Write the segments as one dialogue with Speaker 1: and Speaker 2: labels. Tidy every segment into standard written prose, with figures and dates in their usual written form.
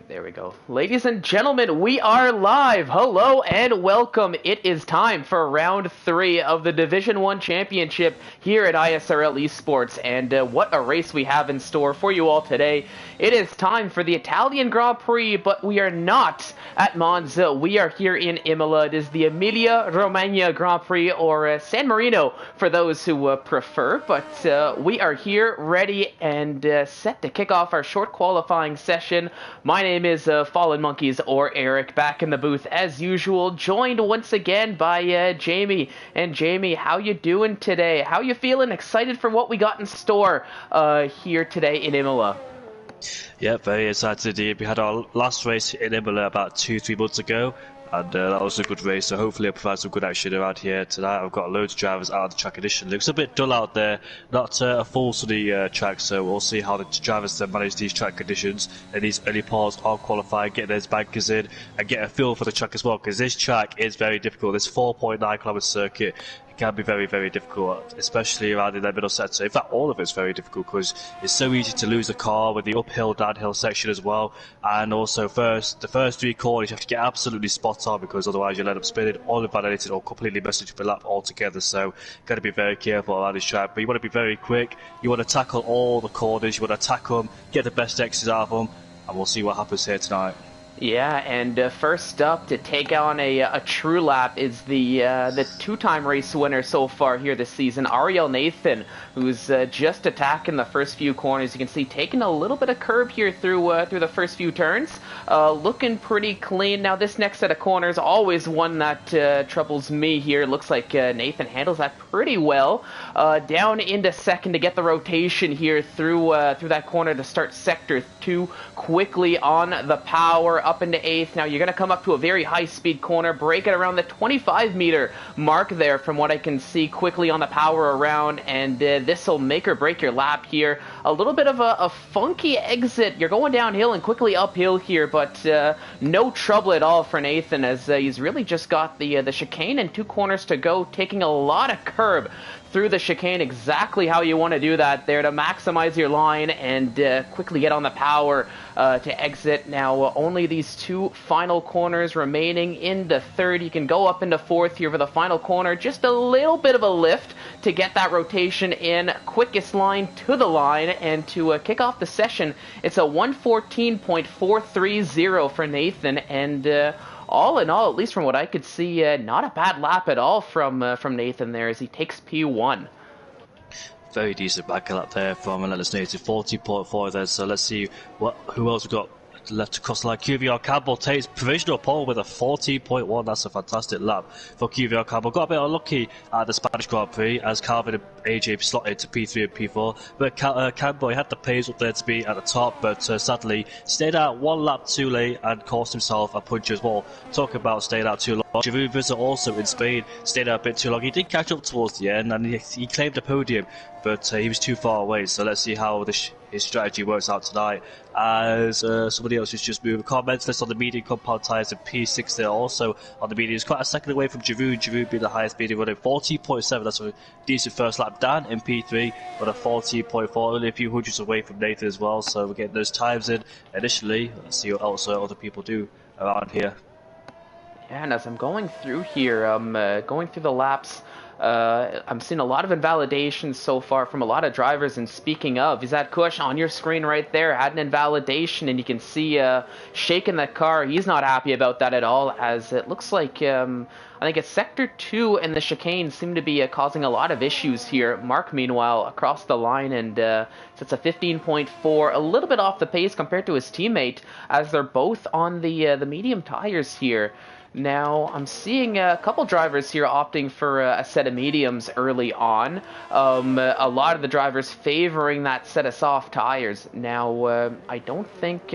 Speaker 1: Alright, there we go. Ladies and gentlemen, we are live! Hello and welcome! It is time for round 3 of the Division 1 Championship here at ISRL Esports, and what a race we have in store for you all today. It is time for the Italian Grand Prix, but we are not at Monza. We are here in Imola. It is the Emilia Romagna Grand Prix, or San Marino for those who prefer, but we are here ready and set to kick off our short qualifying session. My name is Fallen Monkeys, or Eric, back in the booth as usual, joined once again by Jamie. And Jamie, how you doing today? How you feeling? Excited for what we got in store here today in Imola?
Speaker 2: Yeah, very excited indeed. We had our last race in Imola about 2-3 months ago, and that was a good race, so hopefully I'll provide some good action around here tonight. I've got loads of drivers out of the track edition. Looks a bit dull out there, not a full sunny track, so we'll see how the drivers manage these track conditions and these early parts on qualifying, getting those bankers in and get a feel for the track as well, because this track is very difficult. This 4.9km circuit can be very, very difficult, especially around in the middle sector. In fact, all of it's very difficult because it's so easy to lose a car with the uphill, downhill section as well. And also, the first 3 corners you have to get absolutely spot on, because otherwise you'll end up spinning or invalidated or completely messing up the lap altogether. So, got to be very careful around this track. But you want to be very quick. You want to tackle all the corners. You want to attack them, get the best exits out of them, and we'll see what happens here tonight.
Speaker 1: Yeah, and first up to take on a true lap is the 2-time race winner so far here this season, Ariel Nathan, who's just attacking the first few corners. You can see taking a little bit of curb here through the first few turns, looking pretty clean. Now this next set of corners, always one that troubles me here. Looks like Nathan handles that pretty well. Down into second to get the rotation here through that corner to start sector 2 quickly on the power. Up into 8th. Now you're going to come up to a very high-speed corner, break it around the 25-meter mark there from what I can see quickly on the power around, and this will make or break your lap here. A little bit of a funky exit. You're going downhill and quickly uphill here, but no trouble at all for Nathan, as he's really just got the chicane and 2 corners to go, taking a lot of curb through the chicane, exactly how you want to do that there to maximize your line and quickly get on the power to exit. Now only these 2 final corners remaining. In the 3rd, you can go up into 4th here for the final corner. Just a little bit of a lift to get that rotation in. Quickest line to the line, and to kick off the session, it's a 1:14.430 for Nathan, and all in all, at least from what I could see, not a bad lap at all from Nathan there as he takes P1.
Speaker 2: Very decent back lap there from Relentless Native, 40.4 there. So let's see who else we've got left across the line. QVR Campbell takes provisional pole with a 40.1. That's a fantastic lap for QVR Campbell. Got a bit unlucky at the Spanish Grand Prix as Calvin and AJ slotted to P3 and P4. But Campbell had the pace up there to be at the top, but sadly stayed out 1 lap too late and cost himself a punch as well. Talk about staying out too long. Giroud Vizza also in Spain stayed out a bit too long. He did catch up towards the end and he claimed the podium, but he was too far away. So let's see how his strategy works out tonight. As somebody else is just moving. Comments list on the medium compound tyres and P6 there also on the medium. He's quite a second away from Giroud. Giroud being the highest medium running 40.7. That's a decent first lap. Dan in P3 but a 40.4. Only a few hundreds away from Nathan as well. So we're getting those times in initially. Let's see what else other people do around here.
Speaker 1: Yeah, and as I'm going through here, I'm going through the laps. I'm seeing a lot of invalidations so far from a lot of drivers, and speaking of, Izad Kush on your screen right there had an invalidation, and you can see shaking that car. He's not happy about that at all, as it looks like I think it's Sector 2 and the chicane seem to be causing a lot of issues here. Mark, meanwhile, across the line, and sets a 15.4, a little bit off the pace compared to his teammate, as they're both on the medium tires here. Now, I'm seeing a couple drivers here opting for a set of mediums early on. A lot of the drivers favoring that set of soft tires. Now, I don't think...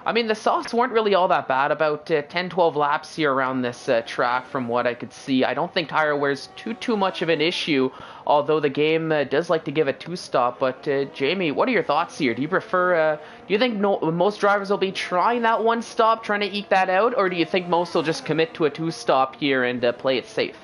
Speaker 1: I mean, the softs weren't really all that bad. About 10-12 laps here around this track from what I could see. I don't think tire wear's too much of an issue, although the game does like to give a 2-stop. But Jamie, what are your thoughts here? Do you prefer... do you think most drivers will be trying that 1-stop, trying to eke that out? Or do you think most will just commit to a 2-stop here and play it safe?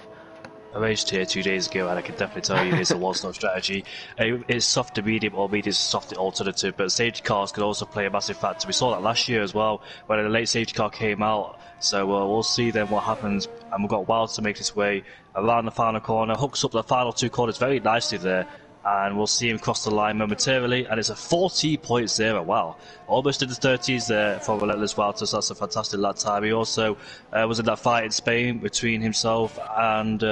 Speaker 2: arranged here 2 days ago, and I can definitely tell you it's a one-stop strategy. It's soft to medium, or medium is soft alternative, but safety cars can also play a massive factor. We saw that last year as well, when the late safety car came out. So we'll see then what happens, and we've got Wild to make his way around the final corner, hooks up the final two corners very nicely there, and we'll see him cross the line momentarily, and it's a 40.0. Wow, almost in the 30s there for Relentless Walter, so that's a fantastic lap time. He also was in that fight in Spain between himself and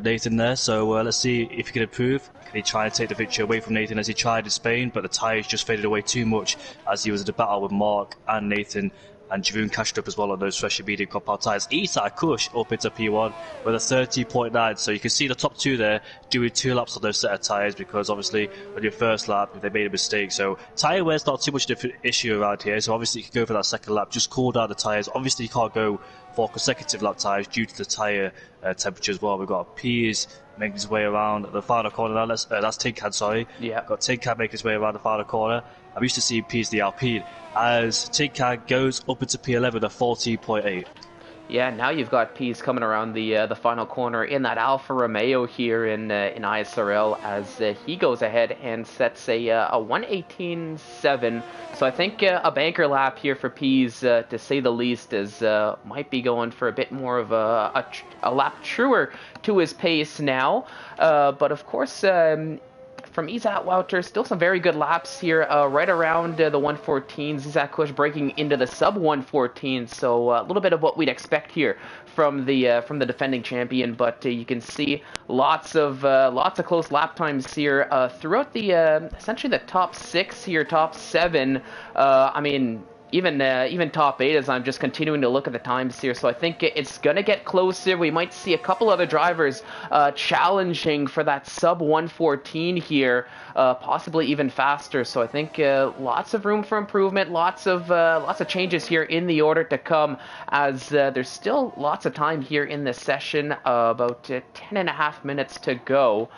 Speaker 2: Nathan there, so let's see if he can improve. Can he try and take the victory away from Nathan as he tried in Spain, but the tyres just faded away too much as he was in a battle with Mark and Nathan, and Javoon cashed up as well on those fresh medium compound tyres. Isai Kush up into P1 with a 30.9, so you can see the top two there doing 2 laps on those set of tyres, because obviously on your first lap they made a mistake, so tyre wear's not too much of an issue around here, so obviously you can go for that second lap, just cool down the tyres. Obviously you can't go for consecutive lap tyres due to the tyre temperature as well. We've got Piers making his way around the final corner now. That's Tinkan, sorry.
Speaker 1: Yeah.
Speaker 2: Got Tinkan making his way around the final corner. I'm used to seeing Piers the Alpine as Tinkan goes up into P11 at 40.8.
Speaker 1: Yeah, now you've got Pease coming around the final corner in that Alfa Romeo here in ISRL as he goes ahead and sets a 1:18.7. So I think a banker lap here for Pease, to say the least, is might be going for a bit more of a lap truer to his pace now. But of course, from Isaac Wouter, still some very good laps here, right around the 114s. Isaac Kush breaking into the sub 114, so a little bit of what we'd expect here from the defending champion. But you can see lots of close lap times here throughout the essentially the top 6 here, top 7. I mean, even top 8 as I'm just continuing to look at the times here. So I think it's going to get closer. We might see a couple other drivers challenging for that sub 114 here, possibly even faster. So I think lots of room for improvement, lots of changes here in the order to come, as there's still lots of time here in this session, about 10.5 minutes to go.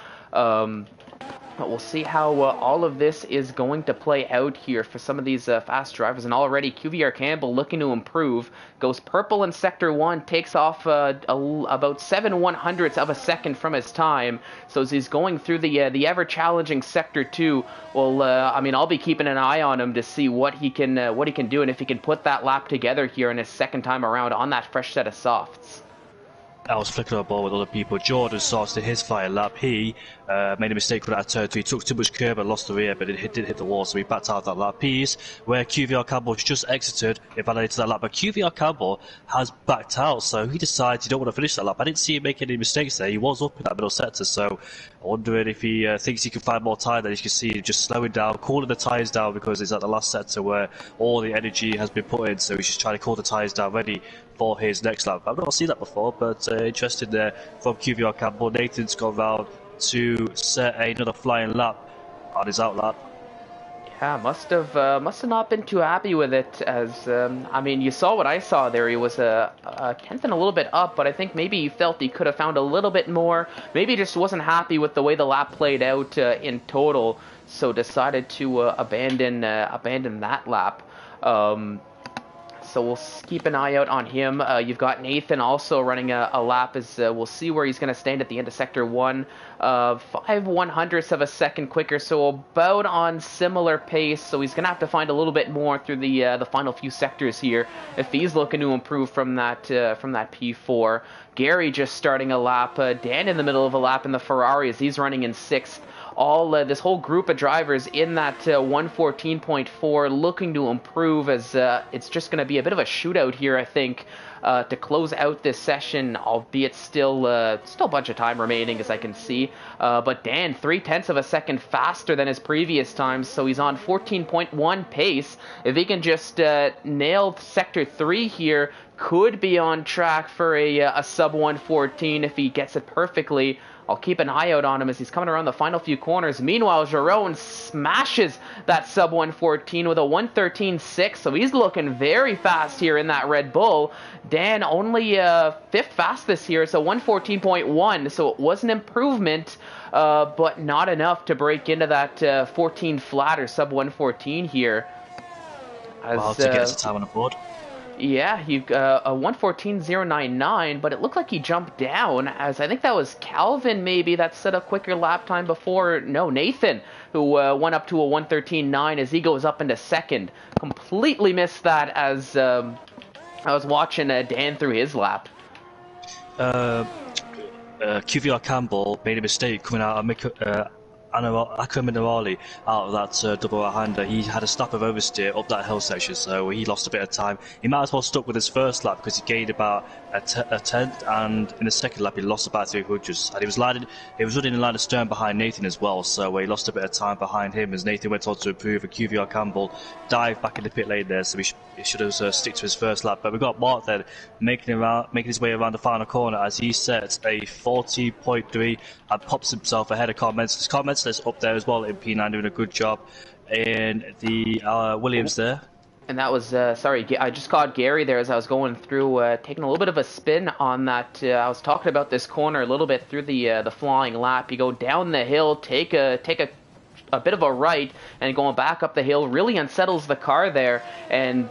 Speaker 1: But we'll see how all of this is going to play out here for some of these fast drivers. And already QVR Campbell looking to improve. Goes purple in Sector 1, takes off about 7/100ths of a second from his time. So as he's going through the ever-challenging Sector 2, well, I mean, I'll be keeping an eye on him to see what he can do, and if he can put that lap together here in his second time around on that fresh set of softs.
Speaker 2: I was flicking a ball with other people. Jordan starts to his final lap. He made a mistake with that turn 2. He took too much curb and lost the rear, but it did hit the wall, so he backed out that lap. Piece where QVR Campbell just exited, invalidated that lap, but QVR Campbell has backed out, so he decides he don't want to finish that lap. I didn't see him make any mistakes there. He was up in that middle sector, so I'm wondering if he thinks he can find more time. Then you can see him just slowing down, cooling the tyres down, because it's at the last sector where all the energy has been put in, so he's just trying to cool the tyres down, ready for his next lap. I've not seen that before, but interesting there from QVR Campbell. Nathan's gone round to set another flying lap on his out lap.
Speaker 1: Yeah, must have not been too happy with it, as I mean, you saw what I saw there. He was a tenth and a little bit up, but I think maybe he felt he could have found a little bit more. Maybe he just wasn't happy with the way the lap played out in total, so decided to abandon that lap. So we'll keep an eye out on him. You've got Nathan also running a lap, as we'll see where he's going to stand at the end of Sector 1. 5/100ths of a second quicker, so about on similar pace. So he's going to have to find a little bit more through the final few sectors here if he's looking to improve from that P4. Gary just starting a lap. Dan in the middle of a lap in the Ferrari as he's running in 6th. This whole group of drivers in that 114.4 looking to improve, as it's just going to be a bit of a shootout here, I think, to close out this session, albeit still a bunch of time remaining, as I can see. But Dan, 0.3 of a second faster than his previous times, so he's on 14.1 pace. If he can just nail Sector 3 here, could be on track for a sub 114 if he gets it perfectly. I'll keep an eye out on him as he's coming around the final few corners. Meanwhile, Jerome smashes that sub 114 with a 113.6, so he's looking very fast here in that Red Bull. Dan only 5th fastest here, so 114.1, so it was an improvement, but not enough to break into that 14 flat or sub 114 here.
Speaker 2: Wow, to get us a time on the board.
Speaker 1: Yeah, he a 1:14.099, but it looked like he jumped down, as I think that was Calvin maybe that set a quicker lap time before. No, Nathan, who went up to a 1:13.9 as he goes up into second. Completely missed that as I was watching Dan through his lap.
Speaker 2: QVR Campbell made a mistake coming out of Akram Minerali out of that double right-hander. He had a snap of oversteer up that hill section, so he lost a bit of time. He might as well stuck with his first lap because he gained about a tenth, and in the second lap he lost about 300. And he was running in line of stern behind Nathan as well, so he lost a bit of time behind him as Nathan went on to improve. And QVR Campbell dived back in the pit lane there, so he should have stick to his first lap. But we got Mark then making his way around the final corner as he sets a 40.3 and pops himself ahead of Carl Mensless. Carl Mensless up there as well in P9 doing a good job in the Williams there.
Speaker 1: And that was, sorry, I just caught Gary there as I was going through, taking a little bit of a spin on that. I was talking about this corner a little bit through the flying lap. You go down the hill, take a bit of a right, and going back up the hill really unsettles the car there. And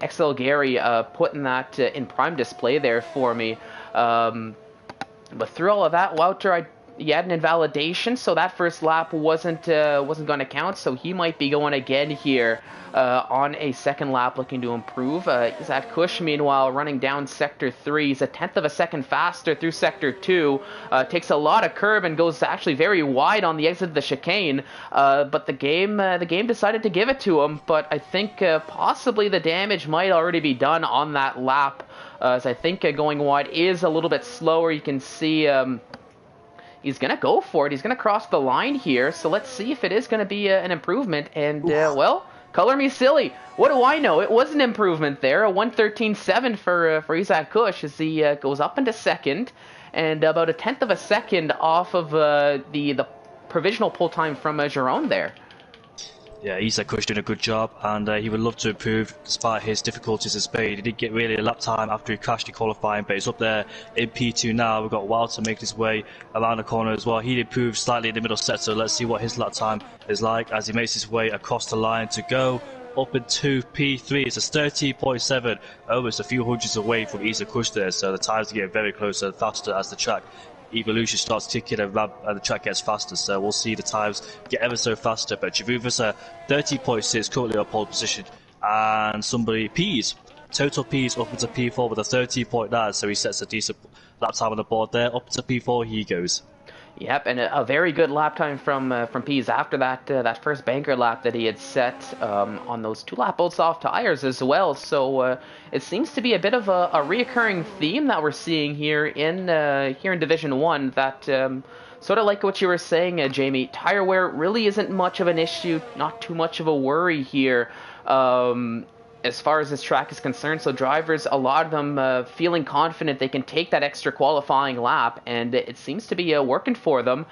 Speaker 1: XL Gary putting that in prime display there for me. But through all of that, Wouter, he had an invalidation, so that first lap wasn't going to count. So he might be going again here on a second lap, looking to improve. Zach Kush, meanwhile, running down Sector 3. He's a tenth of a second faster through Sector 2. Takes a lot of curb and goes actually very wide on the exit of the chicane. But the game decided to give it to him. But I think possibly the damage might already be done on that lap. As I think going wide is a little bit slower. You can see he's going to go for it. He's going to cross the line here. So let's see if it is going to be an improvement. And, well, color me silly. What do I know? It was an improvement there. A 1:13.7 for Isaac Kush as he goes up into second. And about a tenth of a second off of the provisional pull time from Jerome there.
Speaker 2: Yeah, Isaac Kush doing a good job, and he would love to improve despite his difficulties in Spain. He didn't get really a lap time after he crashed in qualifying, but he's up there in P2 now. We've got Wilder making his way around the corner as well. He improved slightly in the middle set, so let's see what his lap time is like as he makes his way across the line to go up into P3. It's a 30.7, almost a few hundreds away from Isaac Kush there, so the times are getting very close and faster as the track evolution starts ticking and the track gets faster, so we'll see the times get ever so faster. But Javuvas 30.6 currently on pole position, and somebody total P's up into P4 with a 30.9, so he sets a decent lap time on the board there. Up to P4 he goes.
Speaker 1: Yep, and a very good lap time from Pease after that first banker lap that he had set on those 2-lap old soft tires as well. So it seems to be a bit of a reoccurring theme that we're seeing here in Division 1. That sort of like what you were saying, Jamie. Tire wear really isn't much of an issue, not too much of a worry here. As far as this track is concerned, so drivers, a lot of them feeling confident they can take that extra qualifying lap, and it seems to be working for them.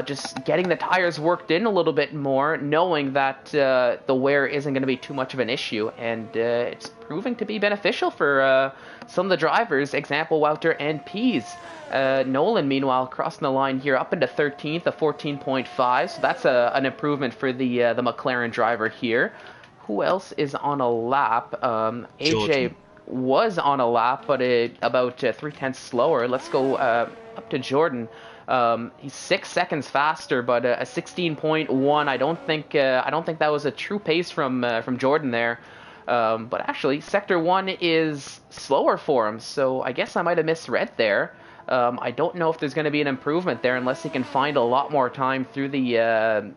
Speaker 1: Just getting the tires worked in a little bit more, knowing that the wear isn't going to be too much of an issue, and it's proving to be beneficial for some of the drivers, example Wouter and Pease. Nolan, meanwhile, crossing the line here up into 13th, a 14.5, so that's an improvement for the McLaren driver here. Who else is on a lap? AJ
Speaker 2: Jordan
Speaker 1: was on a lap, but about 3/10 slower. Let's go up to Jordan. He's 6 seconds faster, but a 16.1. I don't think that was a true pace from Jordan there. But actually, Sector 1 is slower for him, so I guess I might have misread there. I don't know if there's going to be an improvement there unless he can find a lot more time through the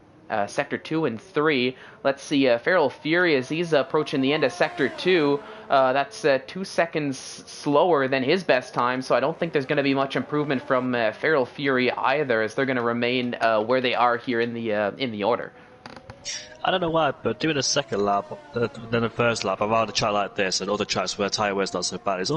Speaker 1: Sector 2 and 3. Let's see, Feral Fury, as he's approaching the end of Sector 2, that's 2 seconds slower than his best time, so I don't think there's going to be much improvement from Feral Fury either, as they're going to remain where they are here in the order.
Speaker 2: I don't know why, but doing a second lap, then a first lap around a track like this and other tracks where tyre wear's not so bad, it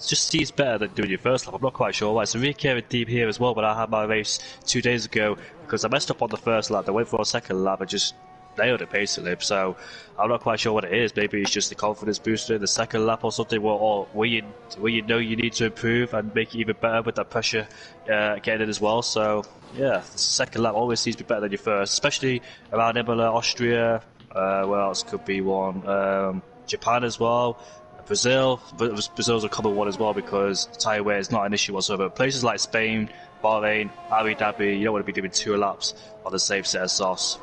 Speaker 2: just seems better than doing your first lap. I'm not quite sure why. It's a recurring theme here as well when I had my race 2 days ago, because I messed up on the first lap. I went for a second lap and just nailed it basically, so I'm not quite sure what it is. Maybe it's just the confidence booster in the second lap or something, where you know you need to improve and make it even better with that pressure getting in as well. So yeah, the second lap always seems to be better than your first, especially around Emilia, Austria. Where else could be one? Japan as well. Brazil, but Brazil's a common one as well because tyre wear is not an issue whatsoever. Places like Spain, Bahrain, Abu Dhabi, you don't want to be doing 2 laps on the same set of softs.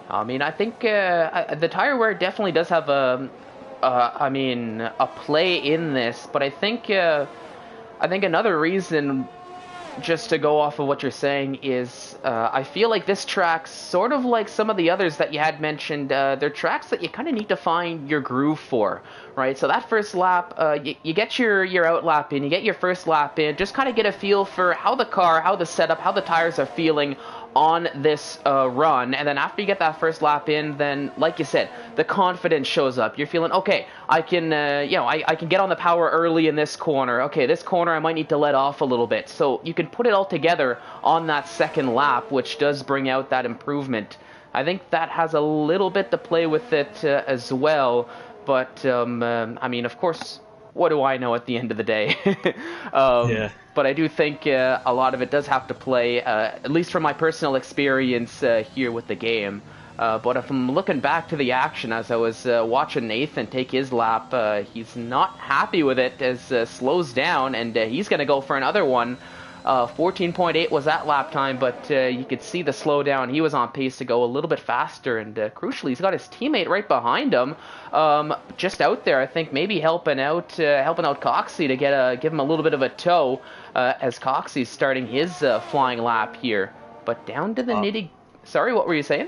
Speaker 1: I mean, I think the tire wear definitely does have a play in this, but I think another reason, just to go off of what you're saying, is I feel like this track's sort of like some of the others that you had mentioned. They're tracks that you kind of need to find your groove for, right? So that first lap, you get your out lap in, you get your first lap in, just kind of get a feel for how the car, how the setup, how the tires are feeling on this run. And then after you get that first lap in, then like you said, the confidence shows up. You're feeling, okay, I can I can get on the power early in this corner. Okay, this corner I might need to let off a little bit. So you can put it all together on that second lap, which does bring out that improvement. I think that has a little bit to play with it as well. But I mean, of course, what do I know at the end of the day?
Speaker 2: Yeah.
Speaker 1: But I do think a lot of it does have to play, at least from my personal experience here with the game. But if I'm looking back to the action as I was watching Nathan take his lap, he's not happy with it as slows down, and he's going to go for another one. 14.8 was that lap time, but you could see the slowdown. He was on pace to go a little bit faster, and crucially, he's got his teammate right behind him, just out there. I think maybe helping out Coxey to give him a little bit of a tow as Coxey's starting his flying lap here. But down to the nitty. Sorry, what were you saying?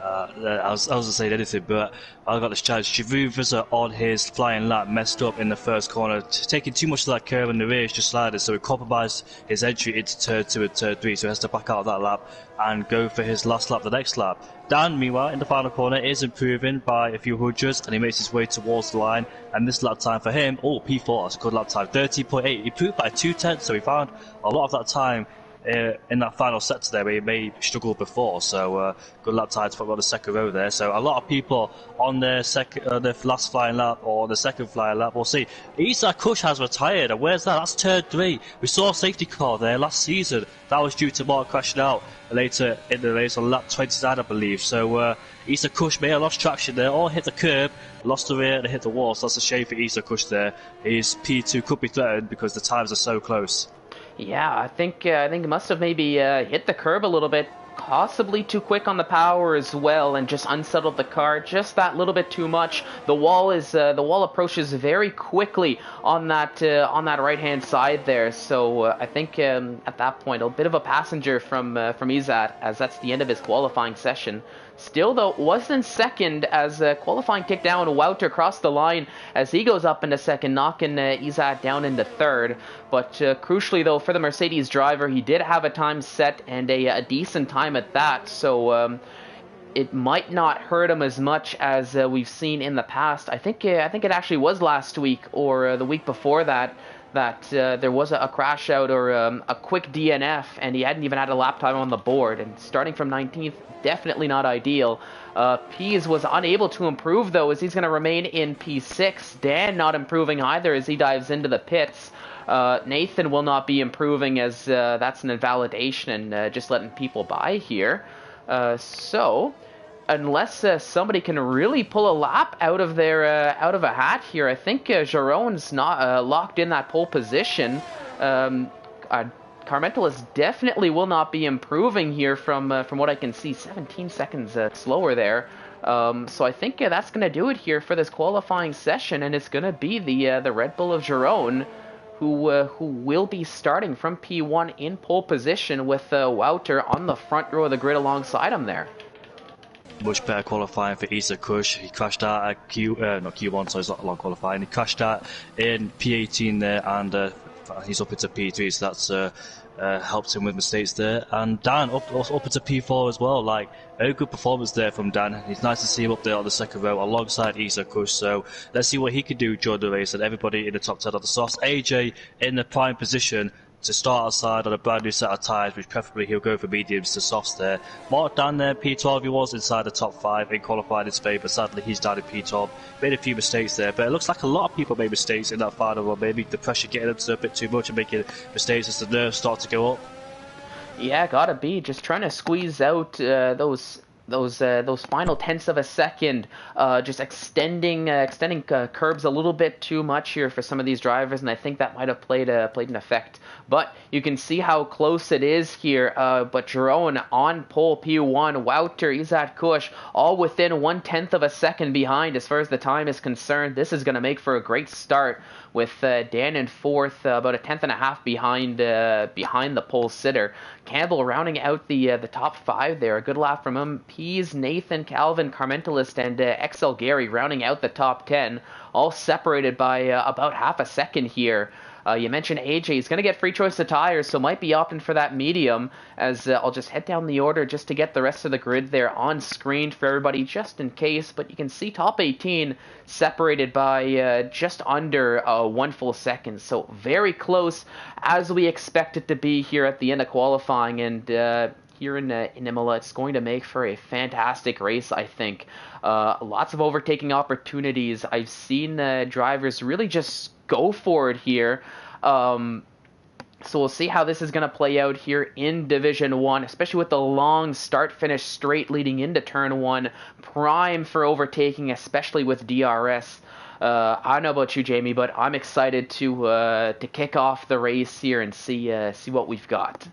Speaker 2: I was saying anything, but I got this chance. Chivuvaza on his flying lap messed up in the first corner, taking too much of that curve in the rear, just slided, so he compromised his entry into turn 2 and turn 3, so he has to back out of that lap and go for his last lap the next lap. Dan, meanwhile, in the final corner, is improving by a few hundreds, and he makes his way towards the line, and this lap time for him, P4, that's a good lap time, 30.8, he improved by 2/10, so he found a lot of that time in that final sector there where he may struggle before, so good lap time to put on the second row there. So a lot of people on their last flying lap or the second flying lap will see Isak Kush has retired, and where's that? That's turn 3. We saw a safety car there last season. That was due to Mark crashing out later in the race on lap 29, I believe. So Isak Kush may have lost traction there, or hit the curb, lost the rear and hit the wall, so that's a shame for Isak Kush there. His P2 could be threatened because the times are so close.
Speaker 1: Yeah, I think it must have maybe hit the curb a little bit, possibly too quick on the power as well, and just unsettled the car just that little bit too much. The wall approaches very quickly on that right hand side there. So I think at that point a bit of a passenger from Izat, as that's the end of his qualifying session. Still, though, was in second as qualifying kicked down. Wouter crossed the line as he goes up into second, knocking Izat down into third. But crucially, though, for the Mercedes driver, he did have a time set, and a decent time at that. So it might not hurt him as much as we've seen in the past. I think it actually was last week or the week before that there was a crash out or a quick DNF, and he hadn't even had a lap time on the board. And starting from 19th, definitely not ideal. Pease was unable to improve, though, as he's going to remain in P6. Dan not improving either as he dives into the pits. Nathan will not be improving as that's an invalidation and just letting people by here. So unless somebody can really pull a lap out of a hat here, I think Giron's not locked in that pole position. Carmentelis definitely will not be improving here from what I can see. 17 seconds slower there. So I think that's going to do it here for this qualifying session, and it's going to be the Red Bull of Giron who will be starting from P1 in pole position with Wouter on the front row of the grid alongside him there.
Speaker 2: Much better qualifying for Isak Kush. He crashed out at Q1, so it's not long qualifying. He crashed out in P18 there, and he's up into P3, so that's helped him with mistakes there. And Dan up into P4 as well. Like, very good performance there from Dan. It's nice to see him up there on the second row alongside Isak Kush. So let's see what he can do during the race. And everybody in the top 10 of the softs. AJ in the prime position to start outside on a brand new set of tyres, which preferably he'll go for mediums to softs there. Mark down there, P12, he was inside the top 5 in qualifying his favour, but sadly he's down in P12. Made a few mistakes there, but it looks like a lot of people made mistakes in that final one. Maybe the pressure getting them to a bit too much and making mistakes as the nerves start to go up.
Speaker 1: Yeah, gotta be. Just trying to squeeze out those those final tenths of a second, just extending curbs a little bit too much here for some of these drivers, and I think that might have played an effect. But you can see how close it is here. But Jerome on pole P1, Wouter, Izat Kush, all within 1/10 of a second behind as far as the time is concerned. This is going to make for a great start with Dan in fourth, about a tenth and a half behind the pole sitter. Campbell rounding out the top five there. A good lap from him. Pease, Nathan, Calvin, Carmentalist, and XL Gary rounding out the top 10, all separated by about half a second here. You mentioned AJ. He's going to get free choice of tires, so might be opting for that medium, as I'll just head down the order just to get the rest of the grid there on screen for everybody just in case. But you can see top 18 separated by just under 1 full second, so very close as we expect it to be here at the end of qualifying. And here in Imola, it's going to make for a fantastic race, I think. Lots of overtaking opportunities. I've seen drivers really just go for it here. So we'll see how this is going to play out here in Division 1, especially with the long start-finish straight leading into Turn 1. Prime for overtaking, especially with DRS. I don't know about you, Jamie, but I'm excited to kick off the race here and see what we've got.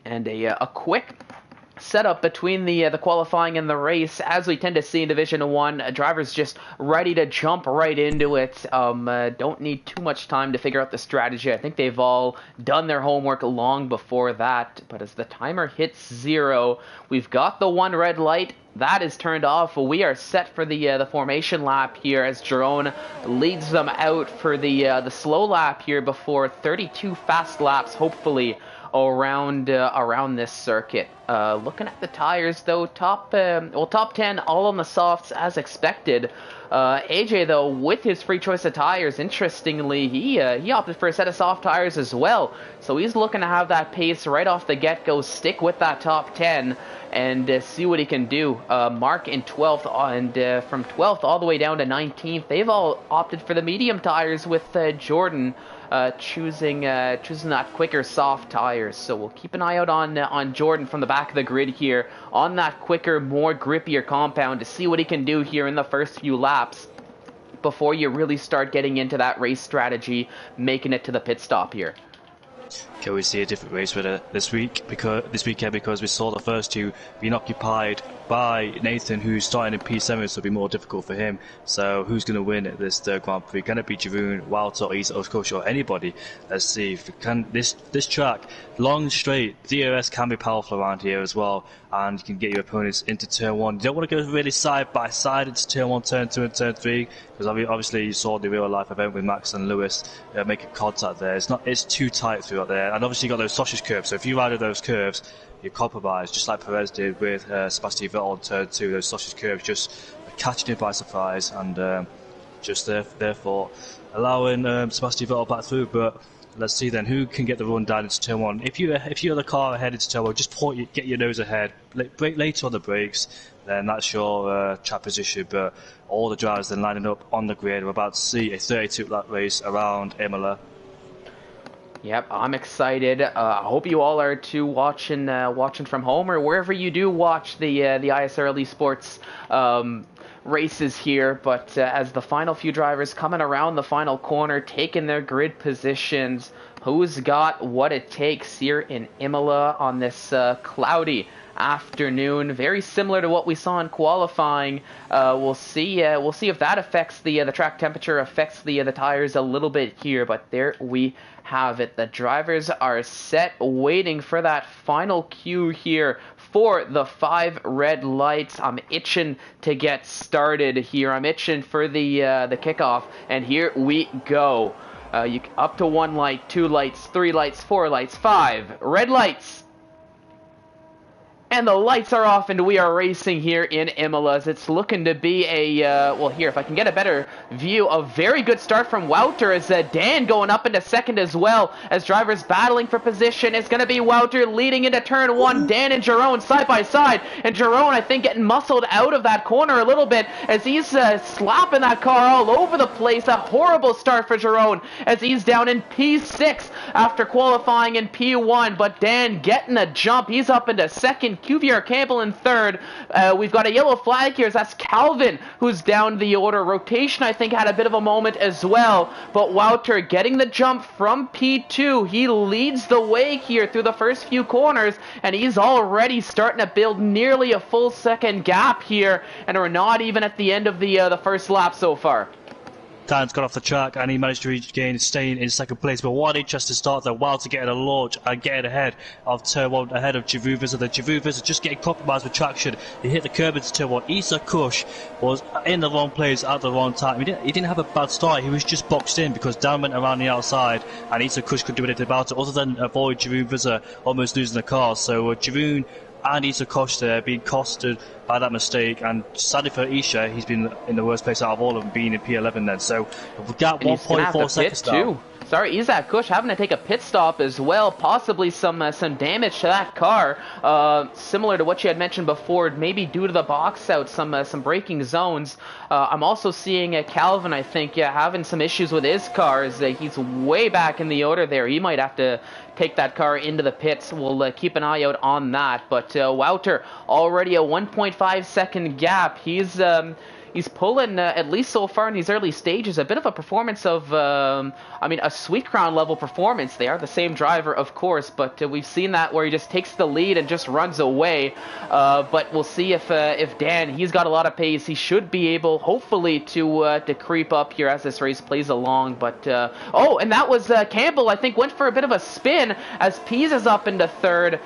Speaker 1: And a quick setup between the qualifying and the race, as we tend to see in Division 1. Drivers just ready to jump right into it. Don't need too much time to figure out the strategy. I think they've all done their homework long before that. But as the timer hits 0, we've got the one red light. That is turned off. We are set for the formation lap here as Jerome leads them out for the slow lap here before 32 fast laps, hopefully, around this circuit. Looking at the tires though, top 10 all on the softs as expected. AJ though, with his free choice of tires, interestingly, he opted for a set of soft tires as well. So he's looking to have that pace right off the get-go, stick with that top 10 and see what he can do. Mark in 12th, and from 12th all the way down to 19th, they've all opted for the medium tires, with Jordan choosing that quicker soft tires. So we'll keep an eye out on Jordan from the back of the grid here on that quicker, more grippier compound to see what he can do here in the first few laps before you really start getting into that race strategy, making it to the pit stop here.
Speaker 2: Can we see a different race winner this weekend, because we saw the first two being occupied by Nathan, who's starting in P7, so it'll be more difficult for him. So who's going to win at this third Grand Prix? Can it be Jeroen, Wouter, or Isa, or anybody? Let's see if we can. This track, long straight, DRS can be powerful around here as well, and you can get your opponents into turn 1. You don't want to go really side by side into turn 1, turn 2, and turn 3, because obviously you saw the real life event with Max and Lewis making contact there. It's too tight throughout there, and obviously you got those sausage curves. So if you ride those curves, you compromise, just like Perez did with Sebastian Vettel on turn 2. Those sausage curves just catching him by surprise, and just therefore allowing Sebastian Vettel back through. But let's see then who can get the run down into turn 1. If you're the car ahead into turn 1, just get your nose ahead, brake later on the brakes, then that's your track position. But all the drivers then lining up on the grid. We're about to see a 32 lap race around Imola.
Speaker 1: Yep, I'm excited. I hope you all are too, watching from home or wherever you do watch the ISRL Esports races here. But as the final few drivers coming around the final corner, taking their grid positions, who's got what it takes here in Imola on this cloudy afternoon, very similar to what we saw in qualifying. We'll see if that affects the track temperature, affects the tires a little bit here. But there we have it. The drivers are set, waiting for that final cue here for the 5 red lights. I'm itching to get started here. I'm itching for the kickoff, and here we go. Up to 1 light, 2 lights, 3 lights, 4 lights, 5 red lights. And the lights are off, and we are racing here in Emilia. It's looking to be a, well, here, if I can get a better view, a very good start from Wouter, as Dan going up into second as well, as drivers battling for position. It's going to be Wouter leading into turn one, Dan and Jerome side by side, and Jerome, I think, getting muscled out of that corner a little bit, as he's slapping that car all over the place. A horrible start for Jerome, as he's down in P6 after qualifying in P1, but Dan getting a jump. He's up into second, QVR Campbell in third. We've got a yellow flag here, as that's Calvin who's down the order. Rotation, I think, had a bit of a moment as well, but Wouter getting the jump from P2. He leads the way here through the first few corners, and he's already starting to build nearly a full second gap here, and we're not even at the end of the first lap so far.
Speaker 2: Dan's got off the track and he managed to regain staying in second place, but what an interesting start there. Wouter getting a launch and getting ahead of turn one, ahead of Giroux Vizor. The Giroux Vizor just getting compromised with traction. He hit the curb into turn one. Isa Kush was in the wrong place at the wrong time. He didn't have a bad start, he was just boxed in because Dan went around the outside and Isa Kush couldn't do anything about it other than avoid Giroux Vizor almost losing the car. So Giroux and Isa Kosh there being costed by that mistake, and sadly for Isha, he's been in the worst place out of all of them, being in P11 then. So we've got 1.4 seconds now.
Speaker 1: Sorry, Isaac Kush having to take a pit stop as well, possibly some damage to that car, similar to what you had mentioned before, maybe due to the box out, some braking zones. I'm also seeing Calvin, I think, having some issues with his car, as he's way back in the order there. He might have to take that car into the pits. We'll keep an eye out on that. But Wouter, already a 1.5 second gap. He's pulling, at least so far in these early stages, a bit of a performance of, I mean, a Sweet Crown level performance. They are the same driver, of course, but we've seen that where he just takes the lead and just runs away. But we'll see if Dan, he's got a lot of pace. He should be able, hopefully, to creep up here as this race plays along. But, oh, and that was Campbell, I think, went for a bit of a spin as Pease is up into third.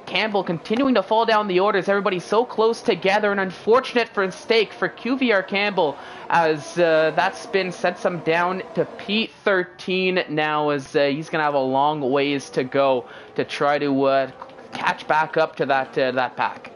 Speaker 1: Campbell continuing to fall down the orders. Everybody's so close together. An unfortunate mistake for QVR Campbell, as that spin sets him down to P13 now, as he's going to have a long ways to go to try to catch back up to that pack.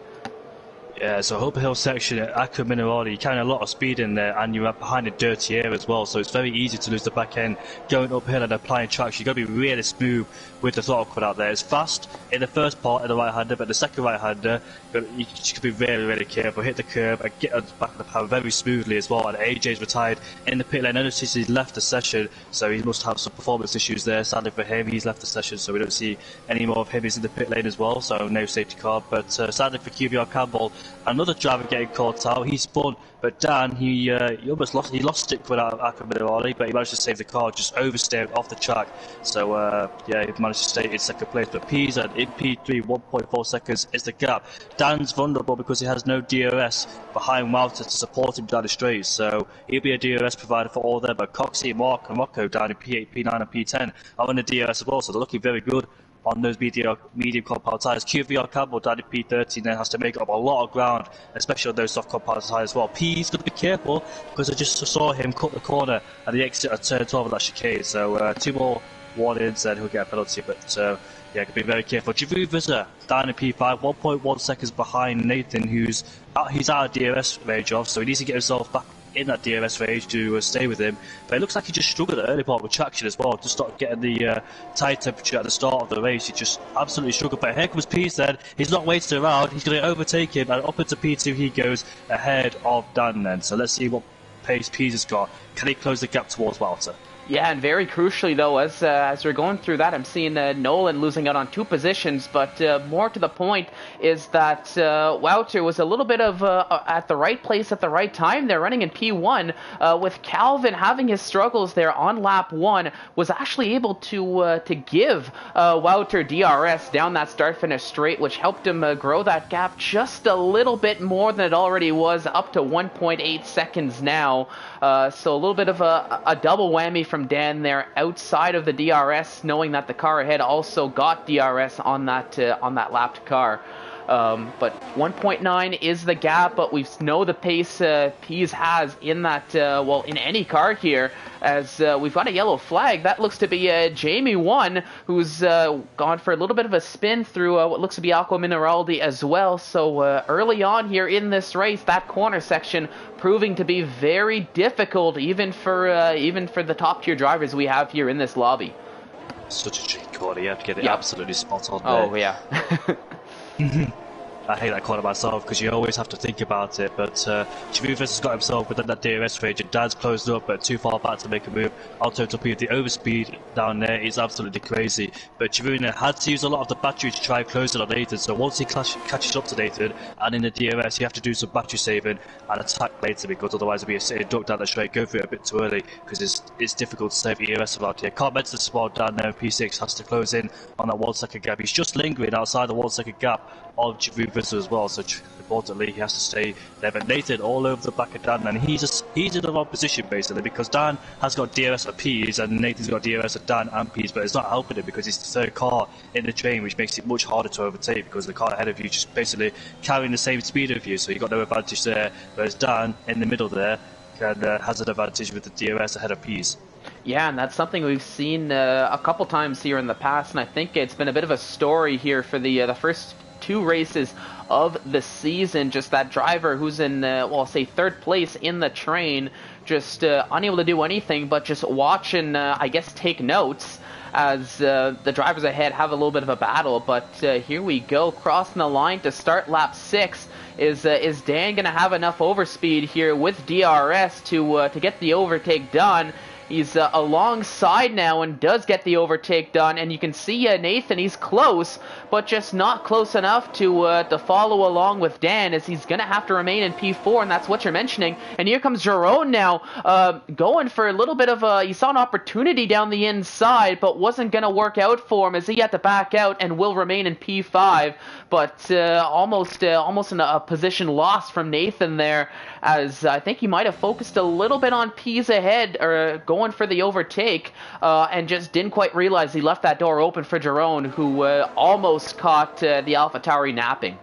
Speaker 2: Yeah, so Hope Hill section at Acca Minerali, you carry a lot of speed in there and you're behind a dirty air as well, so it's very easy to lose the back end going uphill and applying traction. You've got to be really smooth with the throttle cut out there. It's fast in the first part of the right-hander, but the second right-hander, you just got to be really, really careful, hit the curb and get on the back of the power very smoothly as well. And AJ's retired in the pit lane. I noticed he's left the session, so he must have some performance issues there. Sadly for him, he's left the session, so we don't see any more of him. He's in the pit lane as well, so no safety car. But sadly for QVR Campbell, another driver getting caught out. He spun, but Dan, he almost lost it without Acca Minerali, but he managed to save the car, just oversteered off the track. So yeah, he managed to stay in second place. But Pisa in P3, 1.4 seconds is the gap. Dan's vulnerable because he has no DRS behind Wouter to support him down the straight, so he'll be a DRS provider for all them. But Coxie, Mark and Rocco down in P8, P9 and P10 are on the DRS as well, so they're looking very good on those medium compound tyres. QVR Campbell down in P13 then has to make up a lot of ground, especially on those soft compound tyres as well. P's got to be careful because I just saw him cut the corner at the exit of turn 12 of that chicane, so 2 more warnings and he'll get a penalty, but yeah, be very careful. Giroux Vizor down in P5, 1.1 seconds behind Nathan, he's out of DRS range off, so he needs to get himself back in that DRS range to stay with him. But it looks like he just struggled at the early part with traction as well, to start getting the tyre temperature at the start of the race. He just absolutely struggled. But here comes Pease then. He's not waiting around. He's going to overtake him, and up into P2 he goes ahead of Dan then. So let's see what pace Pease has got. Can he close the gap towards Wouter?
Speaker 1: Yeah, and very crucially, though, as we're going through that, I'm seeing Nolan losing out on 2 positions, but more to the point is that Wouter was a little bit of at the right place at the right time. They're running in P1, with Calvin having his struggles there on lap 1, was actually able to give Wouter DRS down that start-finish straight, which helped him grow that gap just a little bit more than it already was, up to 1.8 seconds now. So a little bit of a double whammy from Dan there outside of the DRS, knowing that the car ahead also got DRS on that lapped car. But 1.9 is the gap, but we know the pace Pease has in that, well, in any car here, as we've got a yellow flag. That looks to be Jamie 1, who's gone for a little bit of a spin through what looks to be Aqua Mineraldi as well. So early on here in this race, that corner section proving to be very difficult, even for the top tier drivers we have here in this lobby.
Speaker 2: Such a tricky corner, you have to get it absolutely spot on there.
Speaker 1: Oh, yeah.
Speaker 2: I hate that corner myself because you always have to think about it, but Javivas has got himself within that DRS range and Dan's closed up but too far back to make a move. Alto Torpedo, the overspeed down there is absolutely crazy, but Javuna had to use a lot of the battery to try and close it on Nathan, so once he catches up to Nathan and in the DRS you have to do some battery saving and attack later, because otherwise it'll be a duck down the straight, go through it a bit too early because it's difficult to save ERS around here. Can't mention the spot down there, P6 has to close in on that 1 second gap. He's just lingering outside the 1 second gap of Javuna as well, so importantly he has to stay there. But Nathan all over the back of Dan, and he's in the wrong position basically, because Dan has got DRS at P's and Nathan's got DRS at Dan and P's, but it's not helping him because he's the third car in the train, which makes it much harder to overtake because the car ahead of you just basically carrying the same speed of you, so you've got no advantage there, whereas Dan in the middle there has an advantage with the DRS ahead of P's.
Speaker 1: Yeah, and that's something we've seen a couple times here in the past, and I think it's been a bit of a story here for the first 2 races of the season. Just that driver who's in, well, I'll say 3rd place in the train, just unable to do anything but just watch and, I guess, take notes as the drivers ahead have a little bit of a battle. But here we go, crossing the line to start lap 6. Is Dan going to have enough overspeed here with DRS to get the overtake done? He's alongside now and does get the overtake done, and you can see Nathan, he's close, but just not close enough to follow along with Dan, as he's going to have to remain in P4, and that's what you're mentioning. And here comes Jerome now, going for a little bit of he saw an opportunity down the inside, but wasn't going to work out for him, as he had to back out and will remain in P5, but almost in a position lost from Nathan there, as I think he might have focused a little bit on P's ahead, or going for the overtake, and just didn't quite realize he left that door open for Jerome, who almost caught the AlphaTauri napping.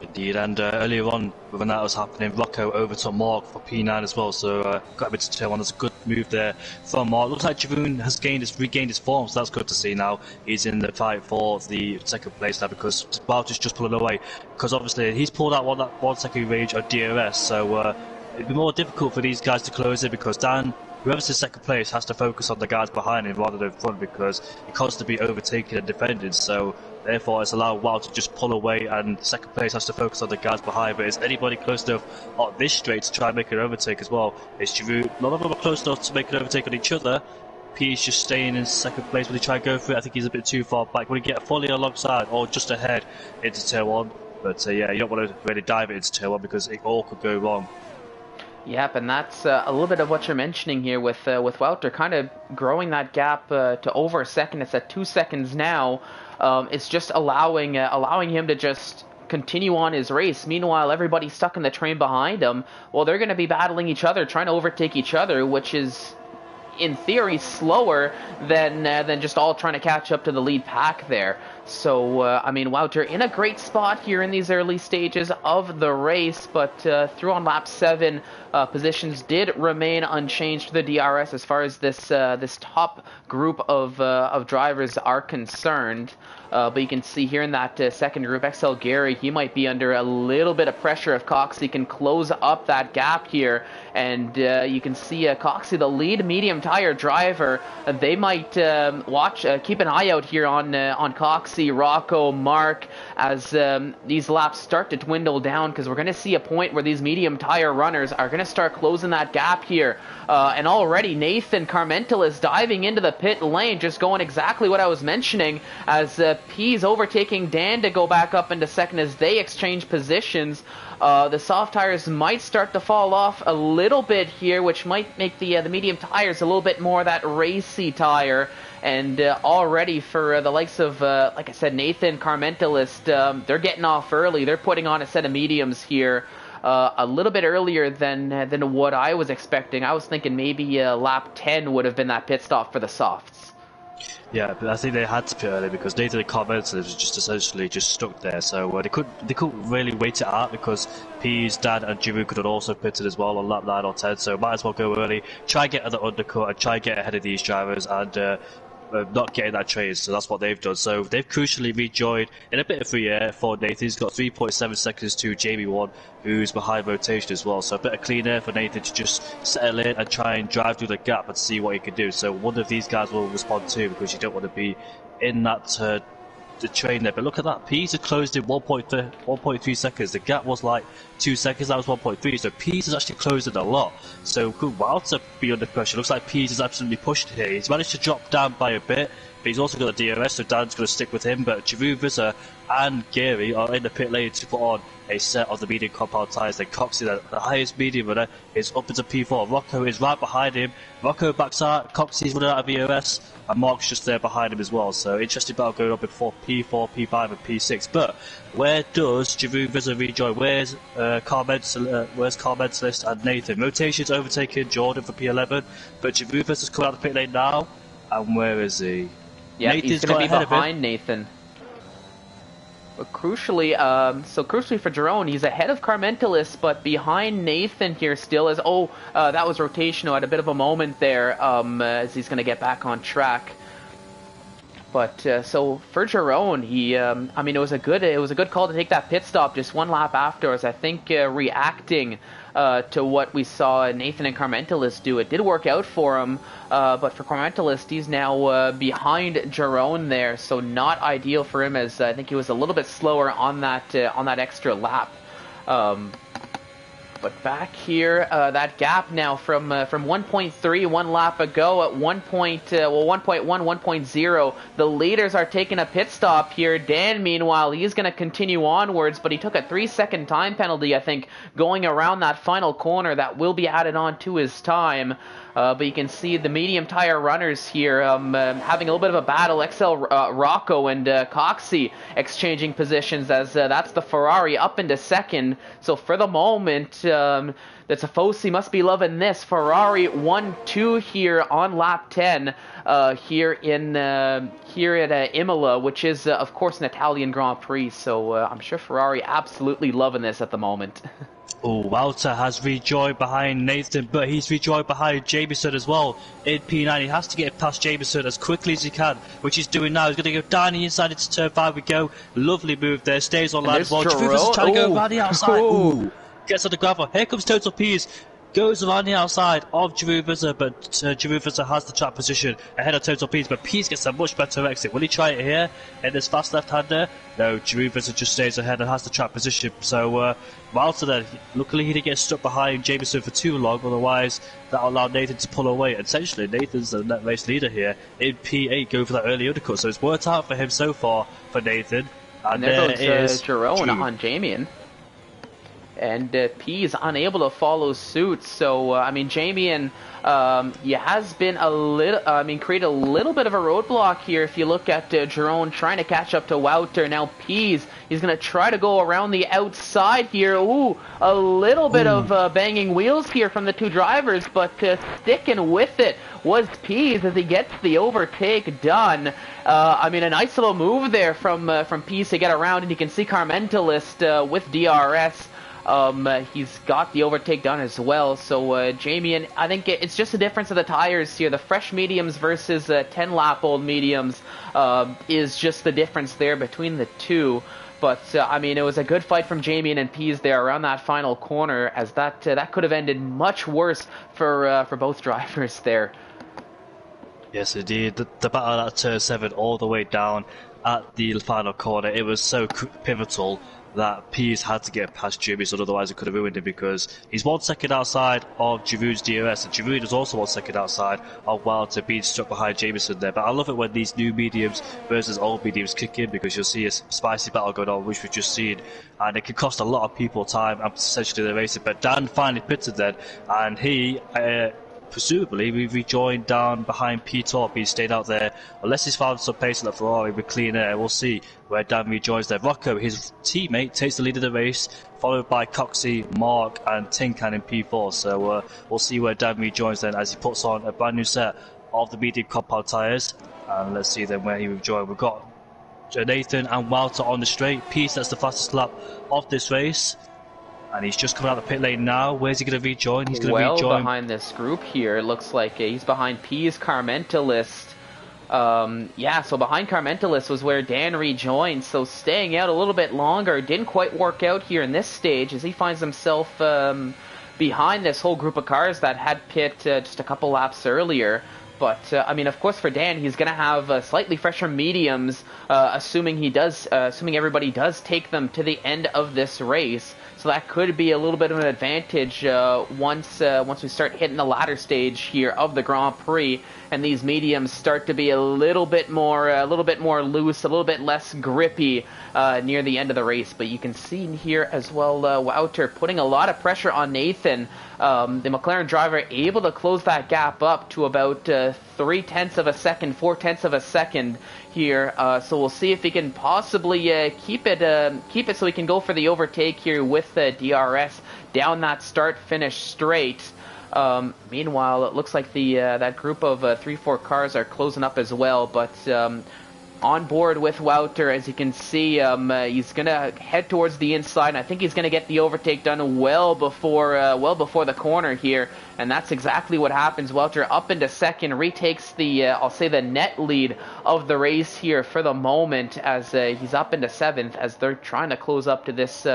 Speaker 2: Indeed, and earlier on when that was happening, Rocco overtook Mark for P9 as well, so got a bit to turn on. That's a good move there from Mark. Looks like Javoon has regained his form, so that's good to see now. He's in the fight for the 2nd place now, because Wouters just pulling away, because obviously he's pulled out 1 second range of DRS, so it'd be more difficult for these guys to close it, because Dan, whoever's in 2nd place, has to focus on the guys behind him rather than front, because he constantly overtaking and defending, so therefore it's allowed Wow to just pull away, and 2nd place has to focus on the guys behind. But is anybody close enough on this straight to try and make an overtake as well? It's Giroud. None of them are close enough to make an overtake on each other. P is just staying in 2nd place. Will he try and go for it? I think he's a bit too far back. Will he get fully alongside or just ahead into turn 1? But yeah, you don't want to really dive it into turn 1 because it all could go wrong.
Speaker 1: Yep, and that's a little bit of what you're mentioning here with Wouter kind of growing that gap to over a second. It's at 2 seconds now. It's just allowing him to just continue on his race. Meanwhile, everybody's stuck in the train behind him. Well, they're going to be battling each other, trying to overtake each other, which is, in theory, slower than just all trying to catch up to the lead pack there. So, I mean, Wouter in a great spot here in these early stages of the race, but through on lap 7, positions did remain unchanged to the DRS as far as this top group of drivers are concerned. But you can see here in that 2nd group, XL Gary, he might be under a little bit of pressure if Coxie can close up that gap here. And you can see Coxie, the lead medium tire driver, they might keep an eye out here on Coxie, Rocco, Mark, as these laps start to dwindle down, because we're going to see a point where these medium tire runners are going to start closing that gap here. And already Nathan Carmental is diving into the pit lane, just going exactly what I was mentioning, as P's overtaking Dan to go back up into 2nd as they exchange positions. The soft tires might start to fall off a little bit here, which might make the medium tires a little bit more that racy tire. And already for the likes of, like I said, Nathan Carmentalist, they're getting off early. They're putting on a set of mediums here a little bit earlier than what I was expecting. I was thinking maybe lap 10 would have been that pit stop for the softs.
Speaker 2: Yeah, but I think they had to pit early because Nathan and Carmental was just essentially just stuck there. So they couldn't really wait it out because Pease, Dan, and Giroud could have also pitted as well on lap 9 or 10. So might as well go early, try and get at the undercut, and try and get ahead of these drivers and not getting that trade. So that's what they've done. So they've crucially rejoined in a bit of free air for Nathan. He's got 3.7 seconds to Jamie 1, who's behind rotation as well. So a bit of clean air for Nathan to just settle in and try and drive through the gap and see what he can do. So one of these guys will respond too, because you don't want to be in that the train there. But look at that, Pease had closed in 1.3 seconds. The gap was like 2 seconds, that was 1.3. So Pease has actually closed in a lot. So good while to be under pressure. Looks like Pease is absolutely pushed here. He's managed to drop down by a bit, but he's also got a DRS, so Dan's going to stick with him. But Giroud, Vizza and Geary are in the pit lane to put on a set of the medium compound tyres. Then Coxey, the highest medium runner, is up into P4. Rocco is right behind him. Rocco backs out. Coxey's running out of EOS, and Mark's just there behind him as well. So interesting battle going on before P4, P5, and P6. But where does Giroud, Vizza rejoin? Where's Carmentalist and Nathan? Rotation's overtaken Jordan for P11, but Giroud Vizza's coming out of the pit lane now. And where is he?
Speaker 1: Yeah, he's going to be behind Nathan. But crucially, crucially for Jerome, he's ahead of Carmentalist, but behind Nathan here still as, that was Rotational, had a bit of a moment there, as he's going to get back on track. But, so for Jerome, he, I mean, it was a good call to take that pit stop just one lap afterwards. I think, reacting, to what we saw Nathan and Carmentalist do. It did work out for him, but for Carmentalist, he's now behind Jerome there, so not ideal for him, as I think he was a little bit slower on that extra lap. But back here, that gap now from 1.3 one lap ago at 1.1, 1.0. The leaders are taking a pit stop here. Dan, meanwhile, he's going to continue onwards, but he took a 3-second time penalty, I think, going around that final corner. That will be added on to his time. But you can see the medium tire runners here having a little bit of a battle. XL Rocco and Coxey exchanging positions as that's the Ferrari up into second. So for the moment, the Tifosi must be loving this. Ferrari 1-2 here on lap 10 here at Imola, which is of course an Italian Grand Prix. So I'm sure Ferrari absolutely loving this at the moment.
Speaker 2: Oh, Walter has rejoined behind Nathan, but he's rejoined behind Jameson as well in P9. He has to get past Jameson as quickly as he can, which he's doing now. He's going to go down the inside into turn 5. We go. Lovely move there. Stays on line as well. Javuva's trying to go around the outside. Ooh. Gets on the gravel. Here comes Total Pease. Goes around the outside of Giroud, but Giroud has the track position ahead of Total Pease, but Pease gets a much better exit. Will he try it here in this fast left-hander? No, Giroud just stays ahead and has the track position. So Walter then, luckily he didn't get stuck behind Jameson for too long, otherwise that allowed Nathan to pull away. And essentially Nathan's the net race leader here in P8, going for that early undercut, so it's worked out for him so far for Nathan. And
Speaker 1: there is Jerome on Jamien. And P is unable to follow suit. So, I mean, Jamien, he has been create a little bit of a roadblock here. If you look at Jerome trying to catch up to Wouter. Now Pease, he's going to try to go around the outside here. Ooh, a little bit of banging wheels here from the two drivers, but sticking with it was Pease as he gets the overtake done. I mean, a nice little move there from Pease to get around, and you can see Carmentalist with DRS. He's got the overtake done as well. So Jamie, I think it's just the difference of the tires here. The fresh mediums versus 10-lap-old mediums is just the difference there between the two. But I mean, it was a good fight from Jamie and Pease there around that final corner, as that could have ended much worse for both drivers there.
Speaker 2: Yes, indeed. The battle at turn 7 all the way down at the final corner, it was so pivotal that Pease had to get past Jameson, otherwise it could have ruined him, because he's 1 second outside of Giroud's DRS, and Giroud is also 1 second outside of Wilder being stuck behind Jameson there. But I love it when these new mediums versus old mediums kick in, because you'll see a spicy battle going on, which we've just seen, and it can cost a lot of people time and essentially the racing. But Dan finally pitted then, and he presumably we rejoined down behind P-Top. He stayed out there unless he's found some pace in the Ferrari with clean air. We'll see where Dan rejoins there. Rocco, his teammate, takes the lead of the race, followed by Coxey, Mark and Tinkan in P4. So we'll see where Dan rejoins then as he puts on a brand new set of the medium compound tyres. And let's see then where he will join. We've got Nathan and Walter on the straight. Peace, that's the fastest lap of this race. And he's just coming out the pit lane now. Where's he going to rejoin? He's going to rejoin
Speaker 1: behind this group here. It looks like he's behind P's Carmentalist. Yeah, so behind Carmentalist was where Dan rejoined. So staying out a little bit longer. Didn't quite work out here in this stage as he finds himself behind this whole group of cars that had pit just a couple laps earlier. But, I mean, of course, for Dan, he's going to have slightly fresher mediums, assuming everybody does take them to the end of this race. So that could be a little bit of an advantage once we start hitting the latter stage here of the Grand Prix, and these mediums start to be a little bit more loose, a little bit less grippy near the end of the race. But you can see here as well, Wouter putting a lot of pressure on Nathan. The McLaren driver able to close that gap up to about 0.3 of a second, 0.4 of a second here. So we'll see if he can possibly keep it so he can go for the overtake here with DRS down that start-finish straight. Meanwhile, it looks like that group of 3-4 cars are closing up as well, but on board with Wouter, as you can see, he's going to head towards the inside, and I think he's going to get the overtake done well before the corner here, and that's exactly what happens. Wouter up into second, retakes I'll say the net lead of the race here for the moment, as he's up into seventh, as they're trying to close up to this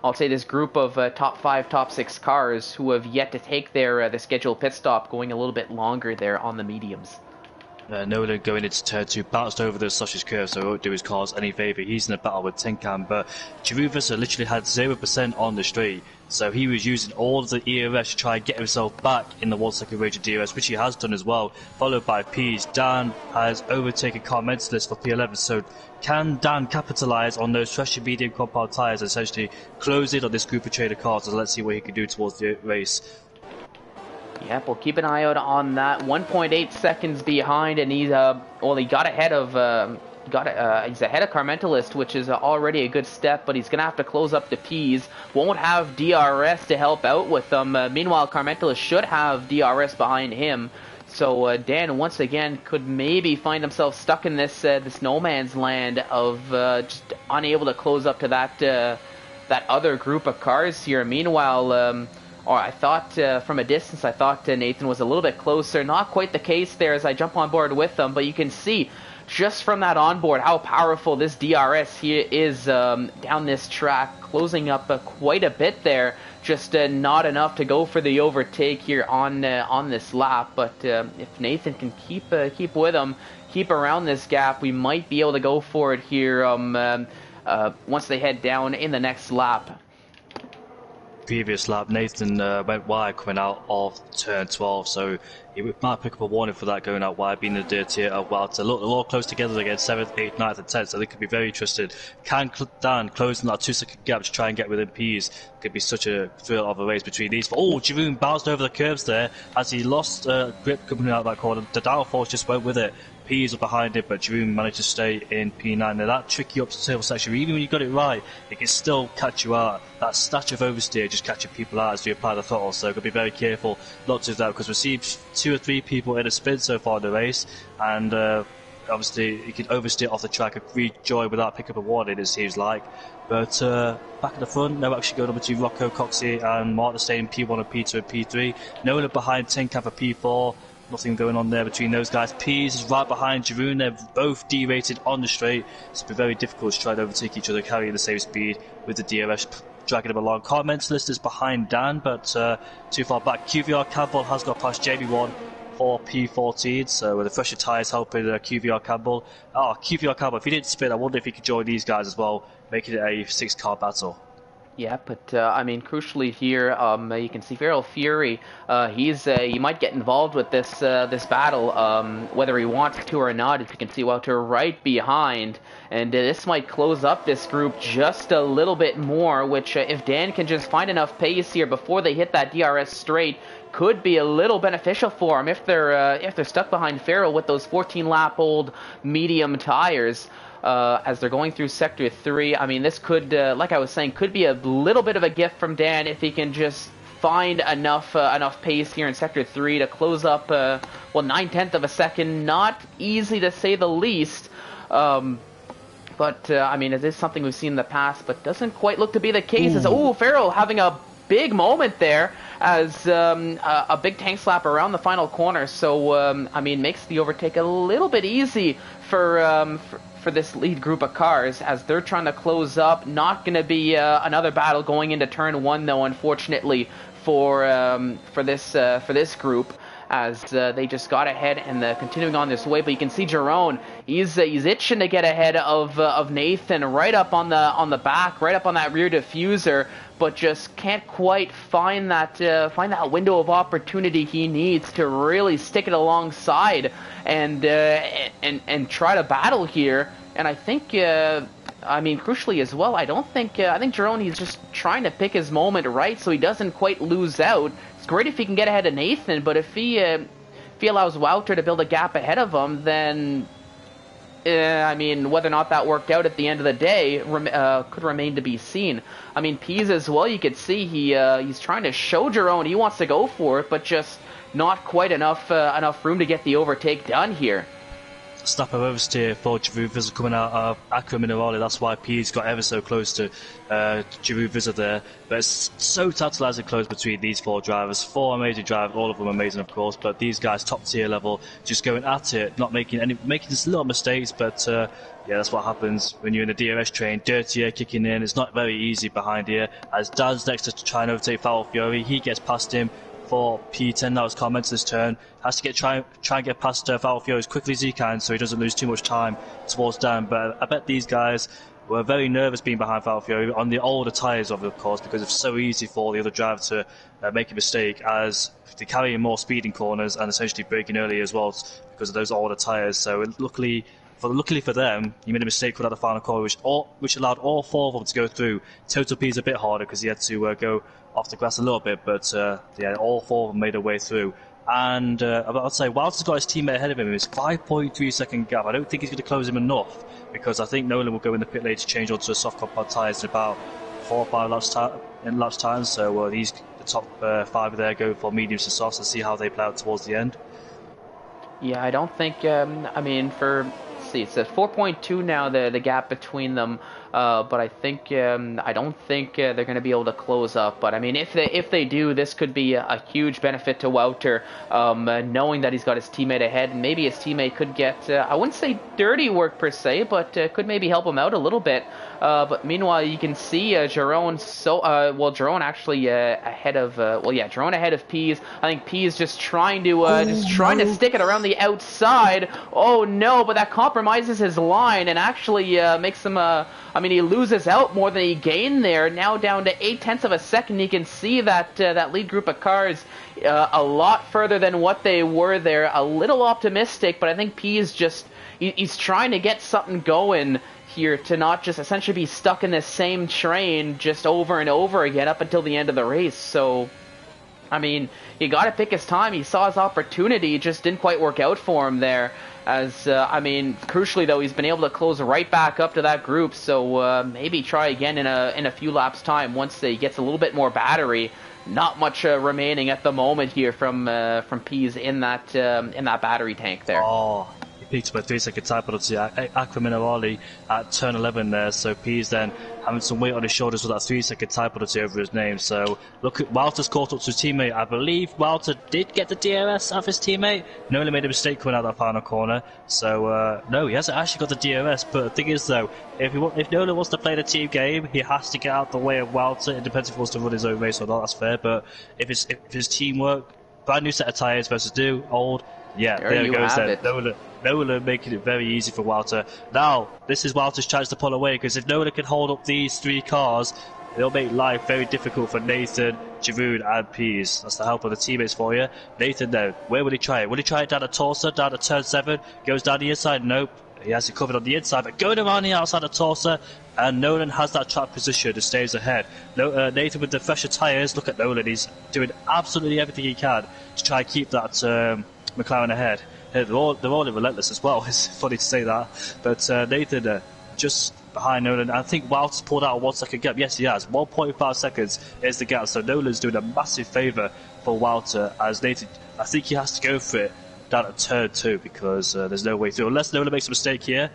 Speaker 1: I'll say this group of top 5, top 6 cars who have yet to take their scheduled pit stop, going a little bit longer there on the mediums.
Speaker 2: Nolan going into turn 2, bounced over the sausage curve, so it won't do his cars any favour. He's in a battle with Tin Can, but Jeruvas literally had 0% on the straight, so he was using all of the ERS to try and get himself back in the 1 second range of DRS, which he has done as well, followed by P's. Dan has overtaken Carmentalist for P11, so can Dan capitalise on those fresher medium compound tyres and essentially close in on this group of trader cars? So let's see what he can do towards the race.
Speaker 1: Yep, we'll keep an eye out on that. 1.8 seconds behind, and he's he got ahead of he's ahead of Carmentalist, which is already a good step, but he's gonna have to close up the P's. Won't have DRS to help out with them. Meanwhile, Carmentalist should have DRS behind him. So Dan once again could maybe find himself stuck in this no man's land of just unable to close up to that other group of cars here. Meanwhile, I thought from a distance, I thought Nathan was a little bit closer. Not quite the case there as I jump on board with them, but you can see just from that onboard how powerful this DRS here is down this track, closing up quite a bit there. Just not enough to go for the overtake here on this lap. But if Nathan can keep with him, keep around this gap, we might be able to go for it here once they head down in the next lap.
Speaker 2: Previous lap, Nathan went wide coming out of turn 12, so he might pick up a warning for that going out wide, being the dirtier of Walter. Look, they're all close together again, 7th, 8th, 9th and 10th, so they could be very interested. Can Dan closing that 2 second gap to try and get within P's? Could be such a thrill of a race between these. Oh, Jeroen bounced over the curbs there as he lost grip coming out of that corner. The downforce just went with it. P's are behind it, but Jeroen managed to stay in P9. Now that tricky up-to-tail section, even when you got it right, it can still catch you out. That snatch of oversteer just catching people out as you apply the throttle, so got to be very careful not to do that, because we've seen 2 or 3 people in a spin so far in the race, and obviously you can oversteer off the track and rejoin without picking up a warning, it seems like. But back at the front, no actually going over to Rocco, Coxie and Martin staying P1 and P2 and P3. Nolan behind Tin Can for P4. Nothing going on there between those guys. Pease is right behind Jeroen. They're both derated on the straight. It's been very difficult to try to overtake each other, carrying the same speed with the DRS dragging them along. Car Mentalist is behind Dan, but too far back. QVR Campbell has got past JB1 for P14, so with the fresher tyres helping QVR Campbell. QVR Campbell, if he didn't spin, I wonder if he could join these guys as well, making it a 6-car battle.
Speaker 1: Yeah, but I mean, crucially here, you can see Feral Fury. He might get involved with this battle, whether he wants to or not. As you can see, Walter right behind, and this might close up this group just a little bit more. Which, if Dan can just find enough pace here before they hit that DRS straight, could be a little beneficial for him if they're stuck behind Feral with those 14-lap-old medium tires. As they're going through Sector 3. I mean, this could, like I was saying, could be a little bit of a gift from Dan if he can just find enough pace here in Sector 3 to close up, 9/10 of a second. Not easy to say the least. But I mean, it is something we've seen in the past, but doesn't quite look to be the case. As Farrell having a big moment there as a big tank slap around the final corner. So I mean, makes the overtake a little bit easy for this lead group of cars as they're trying to close up. Not going to be another battle going into turn 1 though, unfortunately for this group, as they just got ahead and continuing on this way. But you can see Jerome, he's itching to get ahead of Nathan, right up on the back, right up on that rear diffuser, but just can't quite find that window of opportunity he needs to really stick it alongside and try to battle here. And I think, I mean, crucially as well, I think Jerome, he's just trying to pick his moment right so he doesn't quite lose out. It's great if he can get ahead of Nathan, but if he allows Wouter to build a gap ahead of him, then I mean, whether or not that worked out at the end of the day could remain to be seen. I mean, Pease as well, you could see he's trying to show Jerome he wants to go for it, but just not quite enough room to get the overtake done here.
Speaker 2: Snap of oversteer for Giroud Vizsla coming out of Acro Minerale. That's why P's got ever so close to Giroud Vizsla there. But it's so tantalising close between these 4 drivers. 4 amazing drivers, all of them amazing, of course. But these guys, top tier level, just going at it, not making just little mistakes. But yeah, that's what happens when you're in a DRS train. Dirty air kicking in. It's not very easy behind here. As Dan's next to try and overtake Foul Fury, he gets past him. For P10, that was comments this turn, has to try and get past Foul Fury as quickly as he can so he doesn't lose too much time towards Dan. But I bet these guys were very nervous being behind Foul Fury on the older tyres, of course, because it's so easy for the other driver to make a mistake as they're carrying more speed in corners and essentially braking early as well because of those older tyres. So luckily for them, he made a mistake without the final corner, which allowed all 4 of them to go through. Total P is a bit harder because he had to go off the grass a little bit, but yeah, all 4 of them made their way through. And I'd say Wouter's got his teammate ahead of him. It's 5.3 second gap. I don't think he's going to close him enough because I think Nolan will go in the pit lane to change onto soft compound tyres in about 4 or 5 laps time. So the top 5 there go for mediums to softs and see how they play out towards the end.
Speaker 1: Yeah, I don't think. I mean, it's at 4.2 now, the gap between them. But I don't think they're going to be able to close up. But I mean, if they do, this could be a huge benefit to Wouter, knowing that he's got his teammate ahead, and maybe his teammate could get, I wouldn't say dirty work per se, but could maybe help him out a little bit. But meanwhile, you can see Jerome Jerome actually ahead of, Jerome ahead of Pease. I think Pease just trying to stick it around the outside. Oh no, but that compromises his line and actually makes him I mean, he loses out more than he gained there. Now down to 0.8 of a second. You can see that that lead group of cars a lot further than what they were there. A little optimistic, but I think P is he's trying to get something going here to not just essentially be stuck in this same train just over and over again up until the end of the race. So, I mean, you got to pick his time. He saw his opportunity. It just didn't quite work out for him there. As, I mean, crucially, though, he's been able to close right back up to that group. So maybe try again in a few laps' time once he gets a little bit more battery. Not much remaining at the moment here from Pease in that battery tank there.
Speaker 2: Oh, he peaked by 3 second time penalty at Acro Minerale at turn 11 there. So Pease then having some weight on his shoulders with that 3 second time penalty over his name. So look at Wouter's caught up to his teammate. I believe Wouter did get the DRS of his teammate. Nolan made a mistake coming out that final corner. So no, he hasn't actually got the DRS. But the thing is though, if Nolan wants to play the team game, he has to get out the way of Wouter. It depends if he wants to run his own race or not. That's fair. But if his teamwork, brand new set of tyres versus new, old, yeah, there it goes then. Nolan making it very easy for Wouter. Now, this is Wouter's chance to pull away, because if Nolan can hold up these 3 cars, it'll make life very difficult for Nathan, Giroud and Pease. That's the help of the teammates for you. Nathan now, where will he try it? Will he try it down at Torsa, down at turn 7? Goes down the inside? Nope. He has it covered on the inside, but going around the outside of Torsa, and Nolan has that trap position and stays ahead. Nathan with the fresher tyres, look at Nolan, he's doing absolutely everything he can to try and keep that McLaren ahead. They're all relentless as well. It's funny to say that, but Nathan just behind Nolan. I think Wout's pulled out a 1 second gap. Yes, he has. 1.5 seconds is the gap. So Nolan's doing a massive favour for Wouter, as Nathan, I think he has to go for it down at turn 2 because there's no way through. Unless Nolan makes a mistake here.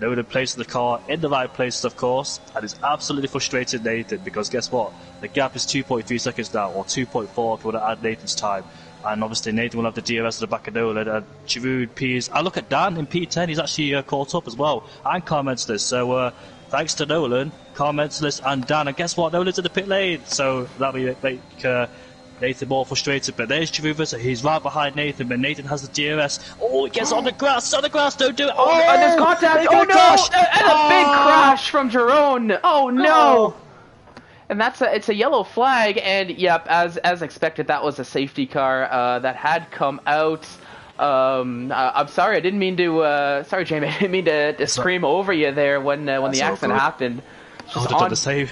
Speaker 2: Nolan places the car in the right places, of course, and it's absolutely frustrated Nathan because guess what? The gap is 2.3 seconds now, or 2.4 if you want to add Nathan's time. And obviously Nathan will have the DRS at the back of Nolan, and Giroud, Piers. I look at Dan in P10, he's actually caught up as well, and Car Mentalist. So thanks to Nolan, Car Mentalist, and Dan. And guess what? Nolan's in the pit lane, so that'll make Nathan more frustrated. But there's Giroud, so he's right behind Nathan, but Nathan has the DRS. Oh, he gets on the grass, don't do it.
Speaker 1: Oh, and there's contact. Oh, no!
Speaker 2: Crash.
Speaker 1: And a big crash from Jerome. Oh, no! And it's a yellow flag, and yep, as expected, that was a safety car that had come out. I'm sorry, I didn't mean to. Sorry, Jamie, I didn't mean to scream over you there when the accident happened.
Speaker 2: I would have done the same.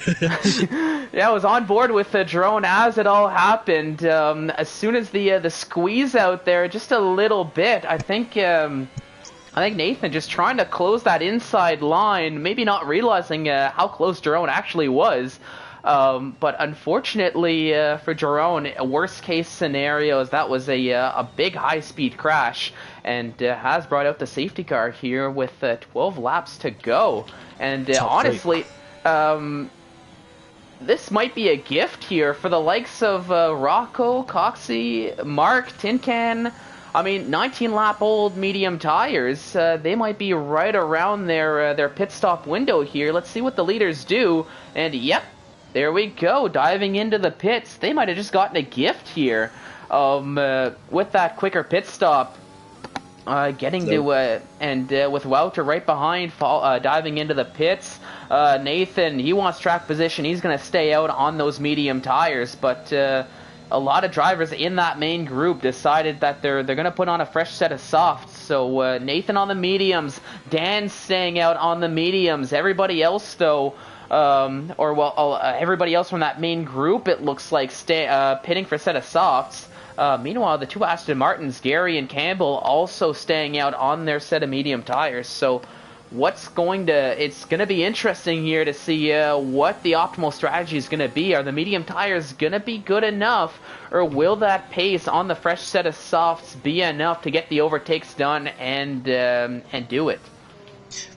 Speaker 1: Yeah, I was on board with Jerome as it all happened. As soon as the squeeze out there, just a little bit, I think Nathan just trying to close that inside line, maybe not realizing how close Jerome actually was. But unfortunately for Jerome, a worst case scenario is that was a big high speed crash, and has brought out the safety car here with 12 laps to go. And honestly, this might be a gift here for the likes of Rocco, Coxie, Mark, Tin Can. I mean, 19-lap-old medium tires, they might be right around their pit stop window here. Let's see what the leaders do. And yep, there we go, diving into the pits. They might have just gotten a gift here with that quicker pit stop. Getting to with Wouter right behind, diving into the pits. Nathan, he wants track position. He's going to stay out on those medium tires, but a lot of drivers in that main group decided that they're going to put on a fresh set of softs. So Nathan on the mediums, Dan staying out on the mediums. Everybody else though, everybody else from that main group, it looks like pitting for a set of softs. Meanwhile, the two Aston Martins, Gary and Campbell, also staying out on their set of medium tires. So it's going to be interesting here to see what the optimal strategy is going to be. Are the medium tires going to be good enough, or will that pace on the fresh set of softs be enough to get the overtakes done and do it?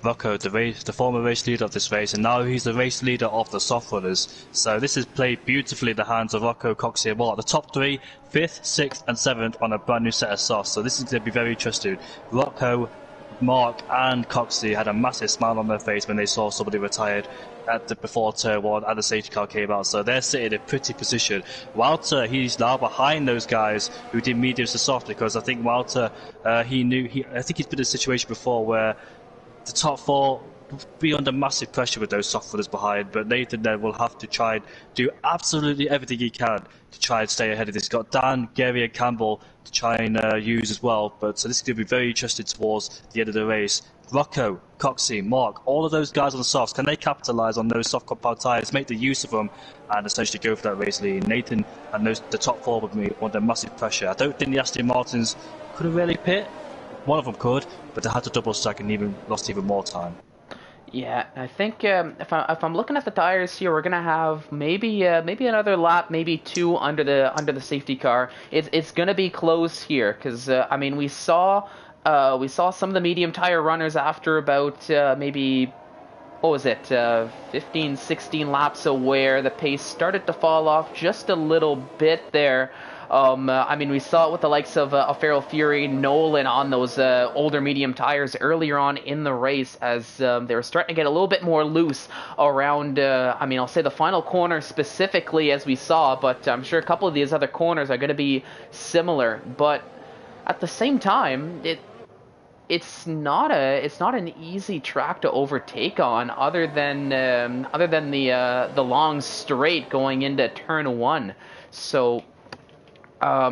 Speaker 2: Rocco, the former race leader of this race, and now he's the race leader of the soft runners. So this is played beautifully in the hands of Rocco, Coxie and Wall. The top three, 5th, 6th and 7th on a brand new set of softs. So this is going to be very interesting. Rocco, Mark and Coxie had a massive smile on their face when they saw somebody retired before turn 1 and the safety car came out. So they're sitting in a pretty position. Wouter, he's now behind those guys who did mediums to soft, because I think Wouter, I think he's been in a situation before where the top 4 be under massive pressure with those soft runners behind, but Nathan then will have to try and do absolutely everything he can to try and stay ahead of this. He's got Dan, Gary and Campbell to try and use as well, but so this is going to be very interesting towards the end of the race. Rocco, Coxie, Mark, all of those guys on the softs, can they capitalise on those soft compound tyres, make the use of them and essentially go for that race lead? Nathan and the top 4 with me under massive pressure. I don't think the Aston Martins could have really pit. One of them could, but they had to double stack and lost even more time.
Speaker 1: Yeah, I think if I'm looking at the tires here, we're gonna have maybe another lap, maybe 2 under the safety car. It's gonna be close here because I mean we saw some of the medium tire runners after about maybe, what was it, 15, 16 laps away, the pace started to fall off just a little bit there. I mean, we saw it with the likes of Feral Fury, Nolan on those older medium tires earlier on in the race, as they were starting to get a little bit more loose around, I mean, I'll say the final corner specifically, as we saw, but I'm sure a couple of these other corners are going to be similar. But at the same time, it's not an easy track to overtake on, other than the long straight going into turn 1. So I'll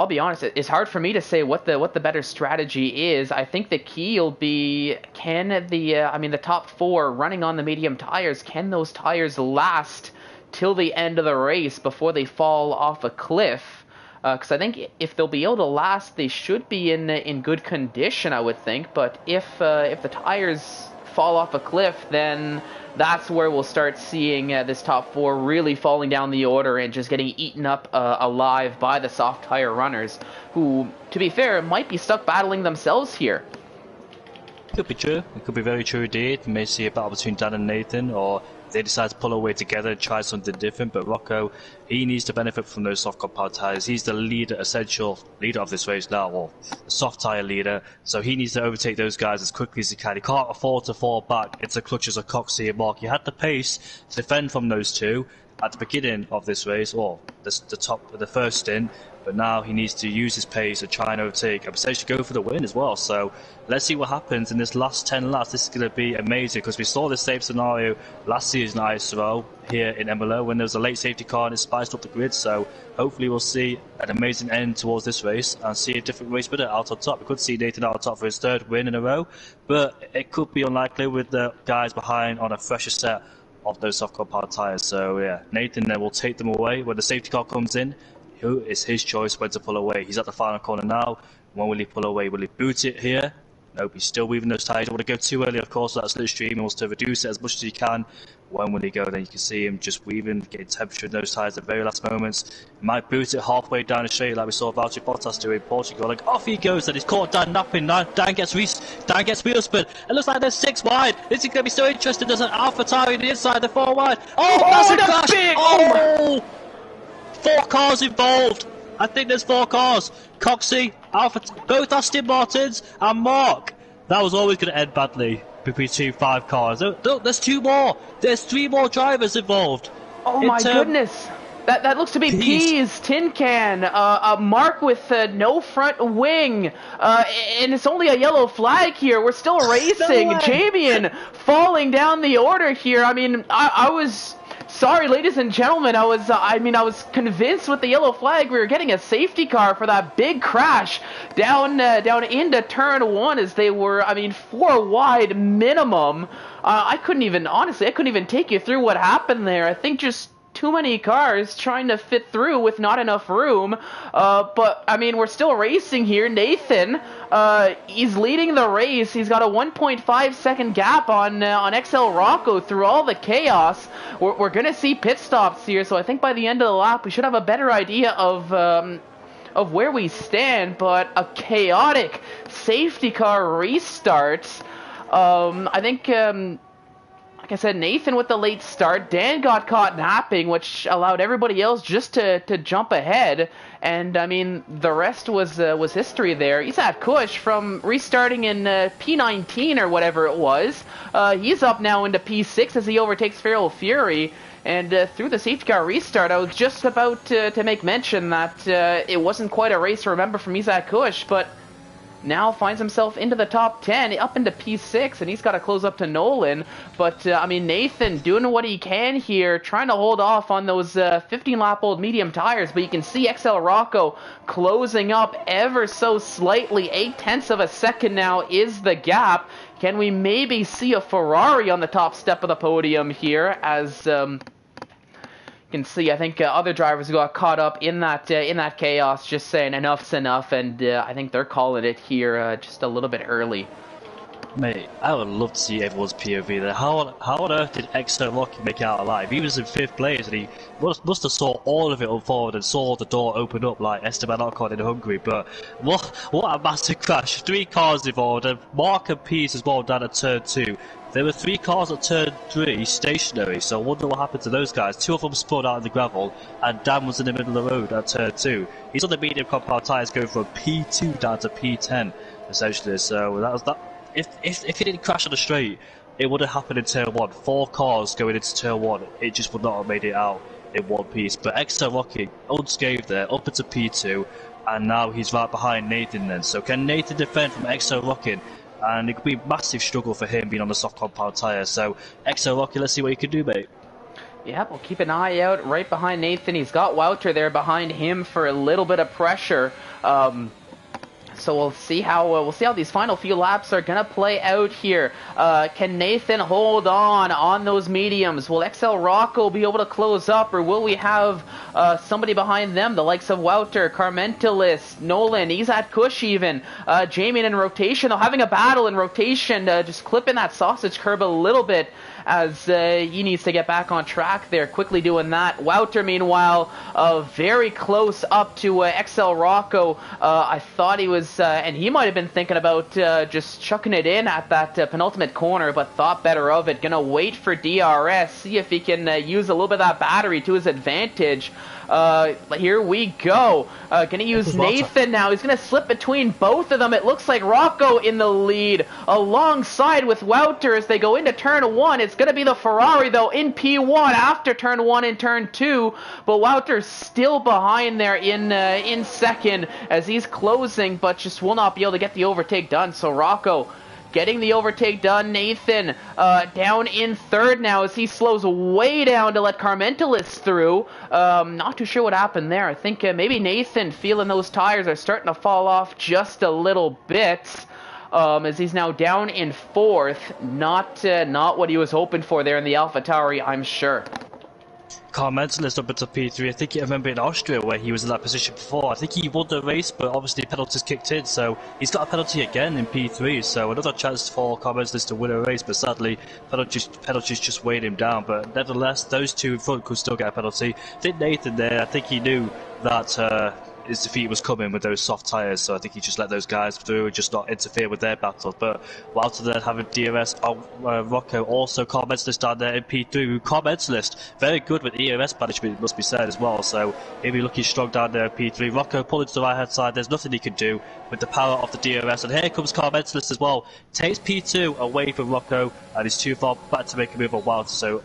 Speaker 1: be honest, it's hard for me to say what the better strategy is. I think the key will be, can the top 4 running on the medium tires, can those tires last till the end of the race before they fall off a cliff? Because I think if they'll be able to last, they should be in good condition, I would think. But if the tires fall off a cliff, then that's where we'll start seeing this top 4 really falling down the order and just getting eaten up alive by the soft tire runners, who, to be fair, might be stuck battling themselves here.
Speaker 2: Could be true. It could be very true indeed. We may see a battle between Dan and Nathan, or they decide to pull away together and try something different. But Rocco, he needs to benefit from those soft compound tires. He's the leader, essential leader of this race now, or the soft tire leader. So he needs to overtake those guys as quickly as he can. He can't afford to fall back into clutches of Coxey and Mark. He had the pace to defend from those two at the beginning of this race, or the first stint. But now he needs to use his pace to try and overtake and potentially go for the win as well. So let's see what happens in this last 10 laps. This is going to be amazing, because we saw the same scenario last season at ISRL here in Emilia when there was a late safety car and it spiced up the grid. So hopefully we'll see an amazing end towards this race and see a different race winner out on top. We could see Nathan out on top for his 3rd win in a row, but it could be unlikely with the guys behind on a fresher set of those soft compound tyres. So yeah, Nathan then will take them away when the safety car comes in. It's his choice when to pull away. He's at the final corner now. When will he pull away? Will he boot it here? Nope, he's still weaving those tyres. Don't want to go too early, of course, that's slipstream. He wants to reduce it as much as he can. When will he go? Then you can see him just weaving, getting temperature in those tyres at the very last moments. He might boot it halfway down the straight like we saw Valtteri Bottas do in Portugal. Like, off he goes, and he's caught Dan napping. Dan gets wheel spin. It looks like they're 6 wide. This is going to be so interesting. There's an Alpha Tauri on the inside, they're 4 wide. Oh, that's a crash!
Speaker 1: Big.
Speaker 2: Oh! 4 cars involved. I think there's 4 cars. Coxey, both Aston Martins, and Mark. That was always going to end badly between 5 cars. There's 2 more. There's 3 more drivers involved.
Speaker 1: Oh my goodness. That looks to be P's tin can. Mark with no front wing. And it's only a yellow flag here. We're still racing. Jamian falling down the order here. I mean, I was... Sorry, ladies and gentlemen, I was convinced with the yellow flag we were getting a safety car for that big crash down into turn 1 as they were, 4 wide minimum. I couldn't even take you through what happened there. I think just too many cars trying to fit through with not enough room. But we're still racing here. Nathan, he's leading the race. He's got a 1.5 second gap on XL Rocco through all the chaos. We're gonna see pit stops here, so I think by the end of the lap we should have a better idea of where we stand. But a chaotic safety car restart. I think. Like I said, Nathan with the late start. Dan got caught napping, which allowed everybody else just to jump ahead. And, the rest was history there. Isaac Kush, from restarting in P19 or whatever it was, he's up now into P6 as he overtakes Feral Fury. And through the safety car restart, I was just about to make mention that it wasn't quite a race to remember from Isaac Kush, but... now finds himself into the top 10, up into P6, and he's got to close up to Nolan. But, Nathan doing what he can here, trying to hold off on those 15-lap-old medium tires. But you can see XL Rocco closing up ever so slightly. 0.8 of a second now is the gap. Can we maybe see a Ferrari on the top step of the podium here as... can see, I think other drivers got caught up in that chaos, just saying enough's enough, and I think they're calling it here just a little bit early.
Speaker 2: Mate, I would love to see everyone's POV there. How on earth did XO Rocky make it out alive? He was in 5th place and he must have saw all of it unfold and saw the door open up like Esteban Ocon in Hungary. But what a massive crash. 3 cars involved, and Mark and Pease as well down at turn 2. There were 3 cars at turn 3 stationary, so I wonder what happened to those guys. 2 of them spun out in the gravel, and Dan was in the middle of the road at turn 2. He's on the medium compound tyres going from P2 down to P10, essentially. So that was that. If he didn't crash on the straight, it would have happened in turn 1. 4 cars going into turn 1, it just would not have made it out in one piece. But XL Rocky unscathed there, up into P2, and now he's right behind Nathan then. So can Nathan defend from XL Rocky? And it could be a massive struggle for him being on the soft compound tyre. So XL Rocky, let's see what you can do, mate.
Speaker 1: Yeah, we'll keep an eye out right behind Nathan. He's got Wouter there behind him for a little bit of pressure. So we'll see how these final few laps are gonna play out here. Can Nathan hold on those mediums? Will XL Rocco be able to close up, or will we have somebody behind them, the likes of Wouter, Carmentalis, Nolan, Izat Kush even, Jamie in rotation? They're having a battle in rotation, just clipping that sausage curb a little bit as he needs to get back on track there, quickly doing that. Wouter, meanwhile, very close up to XL Rocco. I thought he was, and he might have been thinking about just chucking it in at that penultimate corner, but thought better of it. Gonna wait for DRS, see if he can use a little bit of that battery to his advantage. Here we go. Gonna use Nathan now. He's gonna slip between both of them. It looks like Rocco in the lead, alongside with Wouter as they go into turn 1. It's gonna be the Ferrari though in P1 after turn 1 and turn 2, but Wouter's still behind there in second as he's closing, but just will not be able to get the overtake done. So Rocco getting the overtake done. Nathan down in third now as he slows way down to let Carmentalis through. Not too sure what happened there. I think maybe Nathan feeling those tires are starting to fall off just a little bit. As he's now down in fourth. Not what he was hoping for there in the AlphaTauri, I'm sure.
Speaker 2: Carmentalis up into P3. I think I remember in Austria where he was in that position before. I think he won the race, but obviously penalties kicked in, so he's got a penalty again in P3. So another chance for Carmentalis to win a race, but sadly penalties just weighed him down. But nevertheless, those two in front could still get a penalty. I think Nathan there, I think he knew that his defeat was coming with those soft tyres, so I think he just let those guys through and just not interfere with their battle. But Wouter then having DRS, Rocco also Carmentalis down there in P3. Carmentalis very good with ERS management, it must be said as well, so he'll be looking strong down there in P3. Rocco pulling to the right hand side, there's nothing he can do with the power of the DRS, and here comes Carmentalis as well. Takes P2 away from Rocco and is too far back to make a move on Wouter, so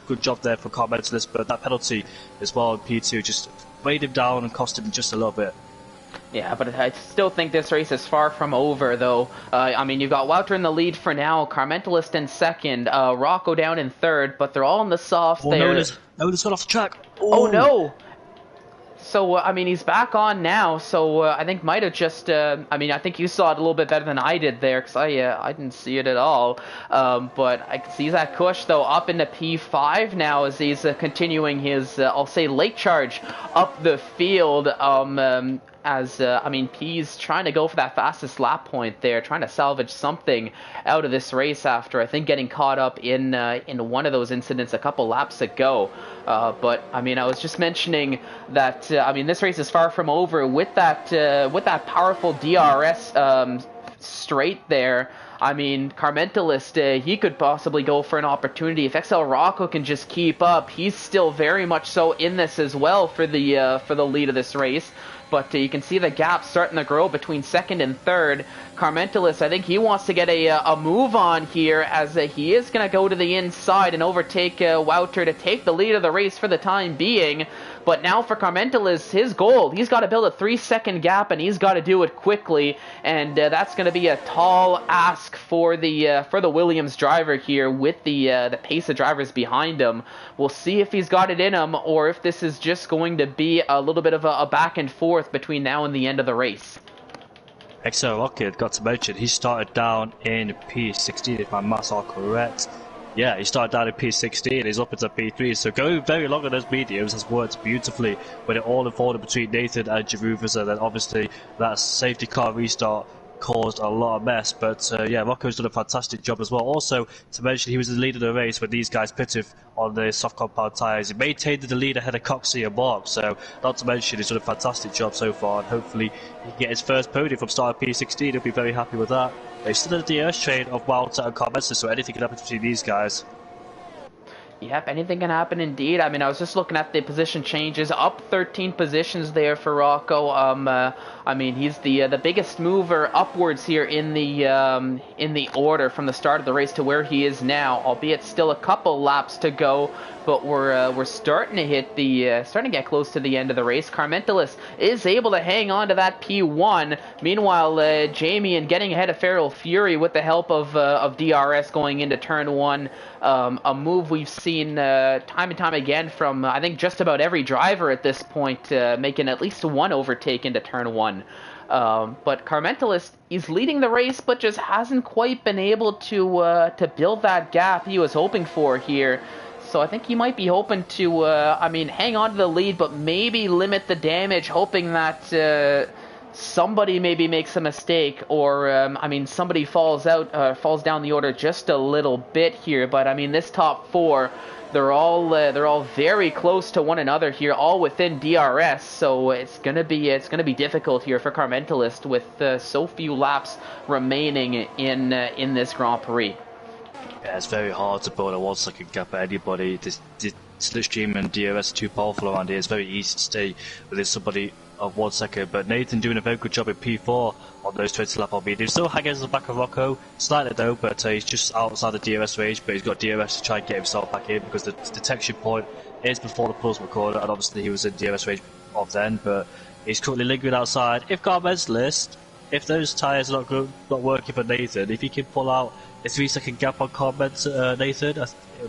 Speaker 2: good job there for Carmentalis, but that penalty as well in P2 just weighed him down and cost him just a little bit.
Speaker 1: Yeah, but I still think this race is far from over, though. I mean, you've got Wouter in the lead for now, Carmentalis in second, Rocco down in third, but they're all in the softs there.
Speaker 2: Nolan's got off the track.
Speaker 1: Oh no! So, I mean, he's back on now, so I think might have just, I mean, I think you saw it a little bit better than I did there, because I didn't see it at all. But I can see that Kush, though, up into P5 now as he's continuing his, I'll say, late charge up the field. I mean, P's trying to go for that fastest lap point there, trying to salvage something out of this race after, I think, getting caught up in one of those incidents a couple laps ago. But, I mean, I was just mentioning that, I mean, this race is far from over with that powerful DRS straight there. I mean, Carmentalis, he could possibly go for an opportunity. If XL Rocco can just keep up, he's still very much so in this as well for the lead of this race. But you can see the gap starting to grow between second and third. Carmentalis, I think he wants to get a move on here as he is going to go to the inside and overtake Wouter to take the lead of the race for the time being. But now for Carmentalis, his goal, he's got to build a 3-second gap and he's got to do it quickly. And that's going to be a tall ask for the Williams driver here with the pace of drivers behind him. We'll see if he's got it in him or if this is just going to be a little bit of a back and forth between now and the end of the race.
Speaker 2: XL Rocket, got to mention, he started down in P16 if my maths are correct. Yeah, he started down in P16, he's up into P3, so going very long on those mediums has worked beautifully when it all unfolded between Nathan and Jeruvas, and then obviously that safety car restart caused a lot of mess, but yeah, Rocco's done a fantastic job as well. Also, to mention, he was the lead of the race when these guys pitted on the soft compound tyres. He maintained the lead ahead of Coxey and Mark, so not to mention he's done a fantastic job so far, and hopefully he can get his first podium from start of P16. He'll be very happy with that. He's still in the DRS train of Wouter and Carmentalis, so anything can happen between these guys.
Speaker 1: Yep, anything can happen indeed. I mean, I was just looking at the position changes, up 13 positions there for Rocco. I mean, he's the biggest mover upwards here in the order from the start of the race to where he is now, albeit still a couple laps to go. But we're starting to get close to the end of the race. Carmentalis is able to hang on to that P1. Meanwhile, Jamie and getting ahead of Feral Fury with the help of DRS going into turn 1. A move we've seen time and time again from I think just about every driver at this point, making at least one overtake into turn 1. But Carmentalist, he's leading the race, but just hasn't quite been able to build that gap he was hoping for here. So I think he might be hoping to, hang on to the lead, but maybe limit the damage, hoping that somebody maybe makes a mistake, or somebody falls down the order just a little bit here. But I mean, this top four, they're all very close to one another here, all within DRS. So it's gonna be difficult here for Carmentalist with so few laps remaining in this Grand Prix.
Speaker 2: Yeah, it's very hard to build a 1 second gap at anybody. This Slipstream and DRS are too powerful around here. It's very easy to stay within somebody of 1 second. But Nathan doing a very good job in P4 on those 20 lap on medium. Still hanging at the back of Rocco, slightly though, but he's just outside the DRS range. But he's got DRS to try and get himself back in, because the detection point is before the pulse recorder, and obviously he was in DRS range of then. But he's currently lingering outside. If Carmentalist, if those tyres are not working for Nathan, if he can pull out a 3 second gap on Nathan,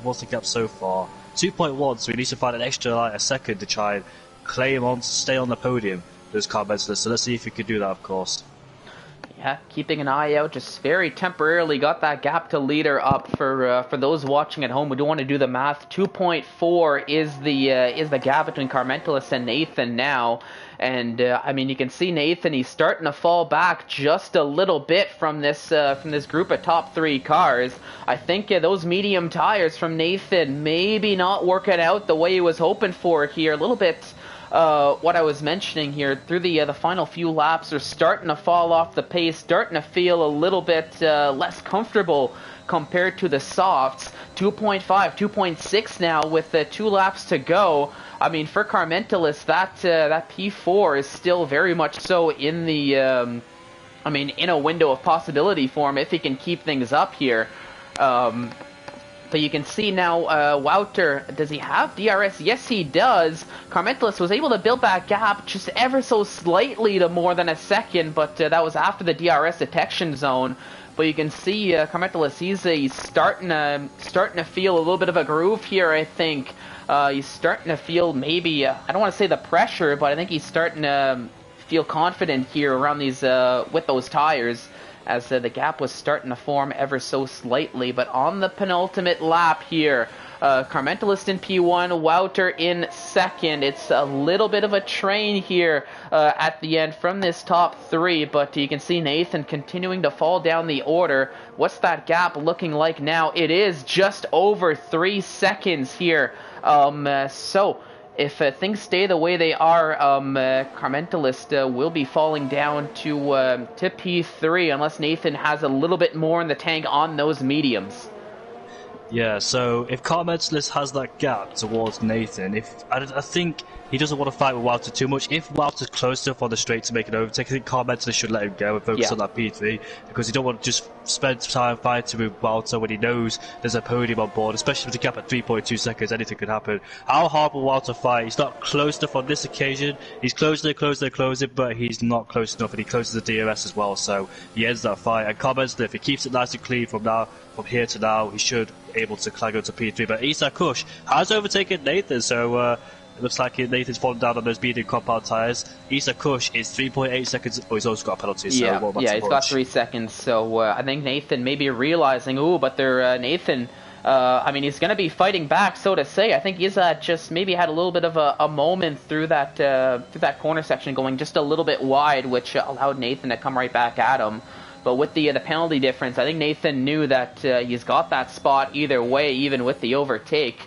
Speaker 2: what's the gap so far? 2.1, so he needs to find an extra a second to try and claim on to stay on the podium, those Carmentalists. So let's see if he can do that, of course.
Speaker 1: Yeah, keeping an eye out, just very temporarily got that gap to leader up. For those watching at home who don't want to do the math, 2.4 is the gap between Carmentalist and Nathan now. And you can see Nathan, he's starting to fall back just a little bit from this group of top three cars. I think those medium tires from Nathan maybe not working out the way he was hoping for here. A little bit what I was mentioning here, through the final few laps, are starting to fall off the pace, starting to feel a little bit less comfortable compared to the softs. 2.5, 2.6 now with 2 laps to go. I mean, for Carmentalist, that P4 is still very much so in the, in a window of possibility for him if he can keep things up here. But you can see now, Wouter, does he have DRS? Yes, he does. Carmentalist was able to build that gap just ever so slightly to more than a second, but that was after the DRS detection zone. But you can see Carmentalist, he's starting to feel a little bit of a groove here, I think. He's starting to feel maybe, I don't want to say the pressure, but I think he's starting to feel confident here around these, with those tires, as the gap was starting to form ever so slightly. But on the penultimate lap here, Carmentalist in P1, Wouter in second. It's a little bit of a train here at the end from this top three, but you can see Nathan continuing to fall down the order. What's that gap looking like now? It is just over 3 seconds here. So if things stay the way they are, Carmentalist will be falling down to P3 unless Nathan has a little bit more in the tank on those mediums.
Speaker 2: Yeah, so if Carmentalist has that gap towards Nathan, I think he doesn't want to fight with Wouter too much. If Wouter's close enough on the straight to make an overtake, I think Carmentalist should let him go and focus on that P3, because you don't want to just spend time fighting with Wouter when he knows there's a podium on board, especially with the gap at 3.2 seconds, anything could happen. How hard will Wouter fight? He's not close enough on this occasion. He's closing, but he's not close enough, and he closes the DRS as well, so he ends that fight. And Carmentalist, if he keeps it nice and clean from here to now, he should be able to climb up to P3. But Isa Kush has overtaken Nathan, so it looks like Nathan's fallen down on those medium compound tyres. Isa Kush is 3.8 seconds. Oh, he's also got a penalty. So
Speaker 1: he's got 3 seconds. So I think Nathan may be realizing, Nathan, he's going to be fighting back, so to say. I think Isa just maybe had a little bit of a moment through that corner section, going just a little bit wide, which allowed Nathan to come right back at him. But with the penalty difference, I think Nathan knew that he's got that spot either way, even with the overtake.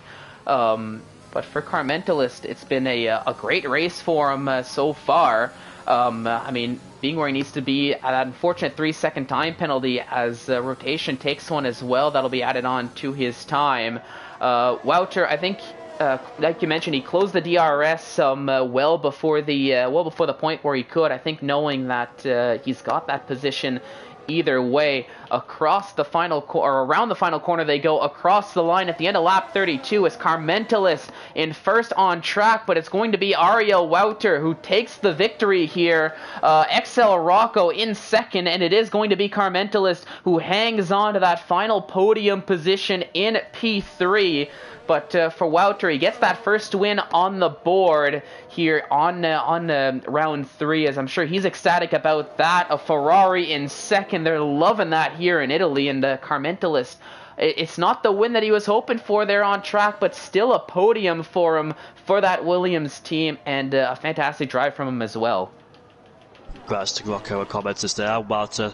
Speaker 1: But for Carmentalist, it's been a great race for him so far. Being where he needs to be, at that unfortunate 3 second time penalty, as rotation takes one as well, that'll be added on to his time. Wouter, I think, like you mentioned, he closed the DRS well before the point where he could. I think knowing that he's got that position either way. Across the final or around the final corner they go, across the line at the end of lap 32 is Carmentalis in first on track, but it's going to be Ariel Wouter who takes the victory here. XL Rocco in second, and it is going to be Carmentalis who hangs on to that final podium position in P3. But for Wouter, he gets that first win on the board here on round 3, as I'm sure he's ecstatic about that. A Ferrari in second. They're loving that here in Italy. And Carmentalis, it's not the win that he was hoping for there on track, but still a podium for him, for that Williams team, and a fantastic drive from him as well.
Speaker 2: Congrats to Rocco and commenters there. Wouter,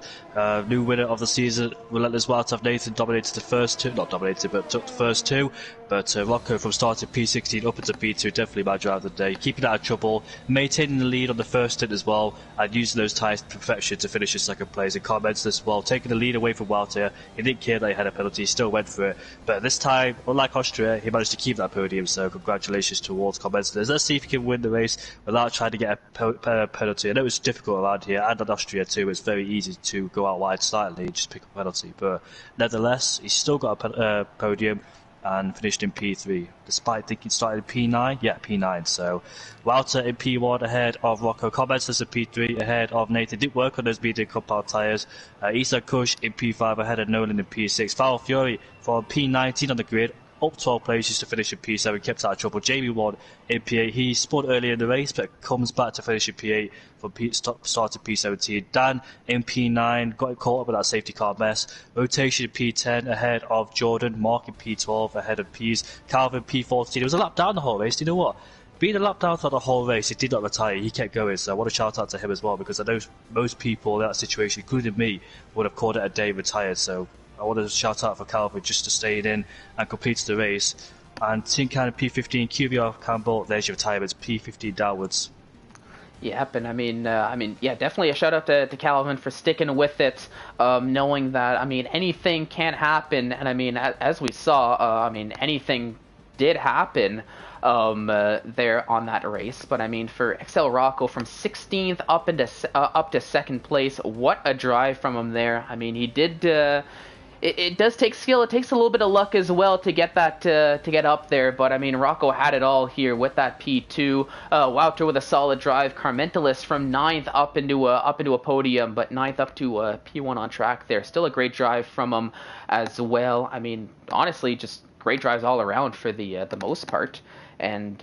Speaker 2: new winner of the season. Relentless Wouter. Nathan dominated the first two, not dominated, but took the first two. But Rocco from starting P16 up into P2, definitely my drive of the day. Keeping out of trouble, maintaining the lead on the first stint as well, and using those tyres to perfection to finish in second place. And comments as well, taking the lead away from Wouter. He didn't care that he had a penalty, he still went for it. But this time, unlike Austria, he managed to keep that podium, so congratulations towards commenters. Let's see if he can win the race without trying to get a penalty. I know it's difficult around here, and in Austria too, it's very easy to go out wide slightly and just pick up a penalty. But nevertheless, he's still got a podium and finished in P3, despite thinking started in P9. Yeah, P9. So Wouter in P1 ahead of Rocco. Commenters in P3 ahead of Nathan. Didn't work on those BD compound tyres. Isa Kush in P5 ahead of Nolan in P6. Foul Fury from P19 on the grid, up 12 places to finish in P7, kept out of trouble. Jamie Ward in P8. He spun earlier in the race, but comes back to finish in P8 from start to P17. Dan in P9, got caught up with that safety car mess. Rotation in P10 ahead of Jordan. Mark in P12 ahead of Pease. Calvin P14. It was a lap down the whole race. Do you know what? Being a lap down throughout the whole race, he did not retire. He kept going. So I want to shout out to him as well, because I know most people in that situation, including me, would have called it a day retired. So I want to shout out for Calvin just to stay in and complete the race. And Tin Can P15, QBR Campbell, there's your retirements, P15 downwards.
Speaker 1: Yep, and I mean, yeah, definitely a shout out to Calvin for sticking with it, knowing that, I mean, anything can happen, and I mean, as we saw, I mean, anything did happen there on that race. But I mean, for XL Rocco from 16th up to second place, what a drive from him there. I mean, he did. It does take skill. It takes a little bit of luck as well to get that to get up there. But I mean, Rocco had it all here with that P2. Wouter with a solid drive. Carmentalis from 9th up into a podium, but 9th up to P1 on track there. Still a great drive from him as well. I mean, honestly, just great drives all around for the most part. And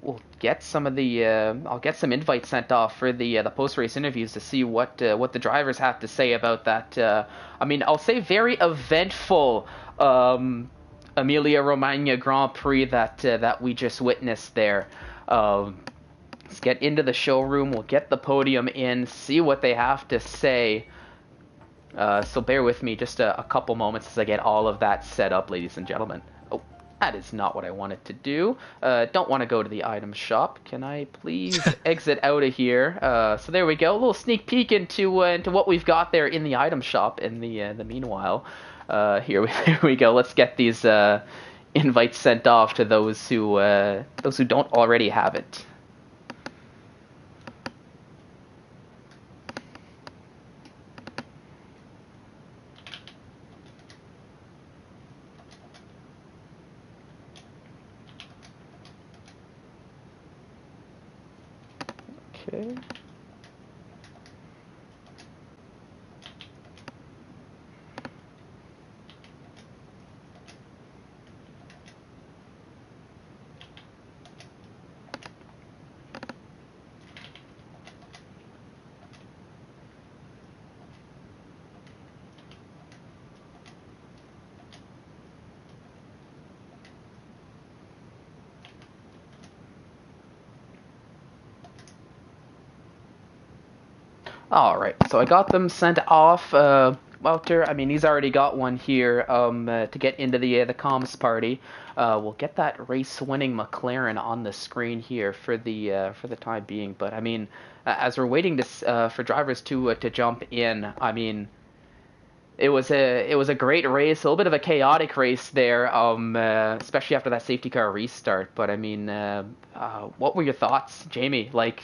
Speaker 1: we'll get some of the I'll get some invites sent off for the post-race interviews to see what the drivers have to say about that. I mean, I'll say very eventful Emilia Romagna Grand Prix that we just witnessed there. Let's get into the showroom. We'll get the podium in, see what they have to say. So bear with me just a couple moments as I get all of that set up, ladies and gentlemen. That is not what I wanted to do. Don't want to go to the item shop. Can I please exit out of here? So there we go. A little sneak peek into what we've got there in the item shop. In the meanwhile, here we go. Let's get these invites sent off to those who don't already have it. Okay. All right, so I got them sent off. Wouter, I mean, he's already got one here to get into the comms party. We'll get that race-winning McLaren on the screen here for the time being. But I mean, as we're waiting for drivers to jump in, I mean, it was a great race, a little bit of a chaotic race there, especially after that safety car restart. But I mean, what were your thoughts, Jamie? Like.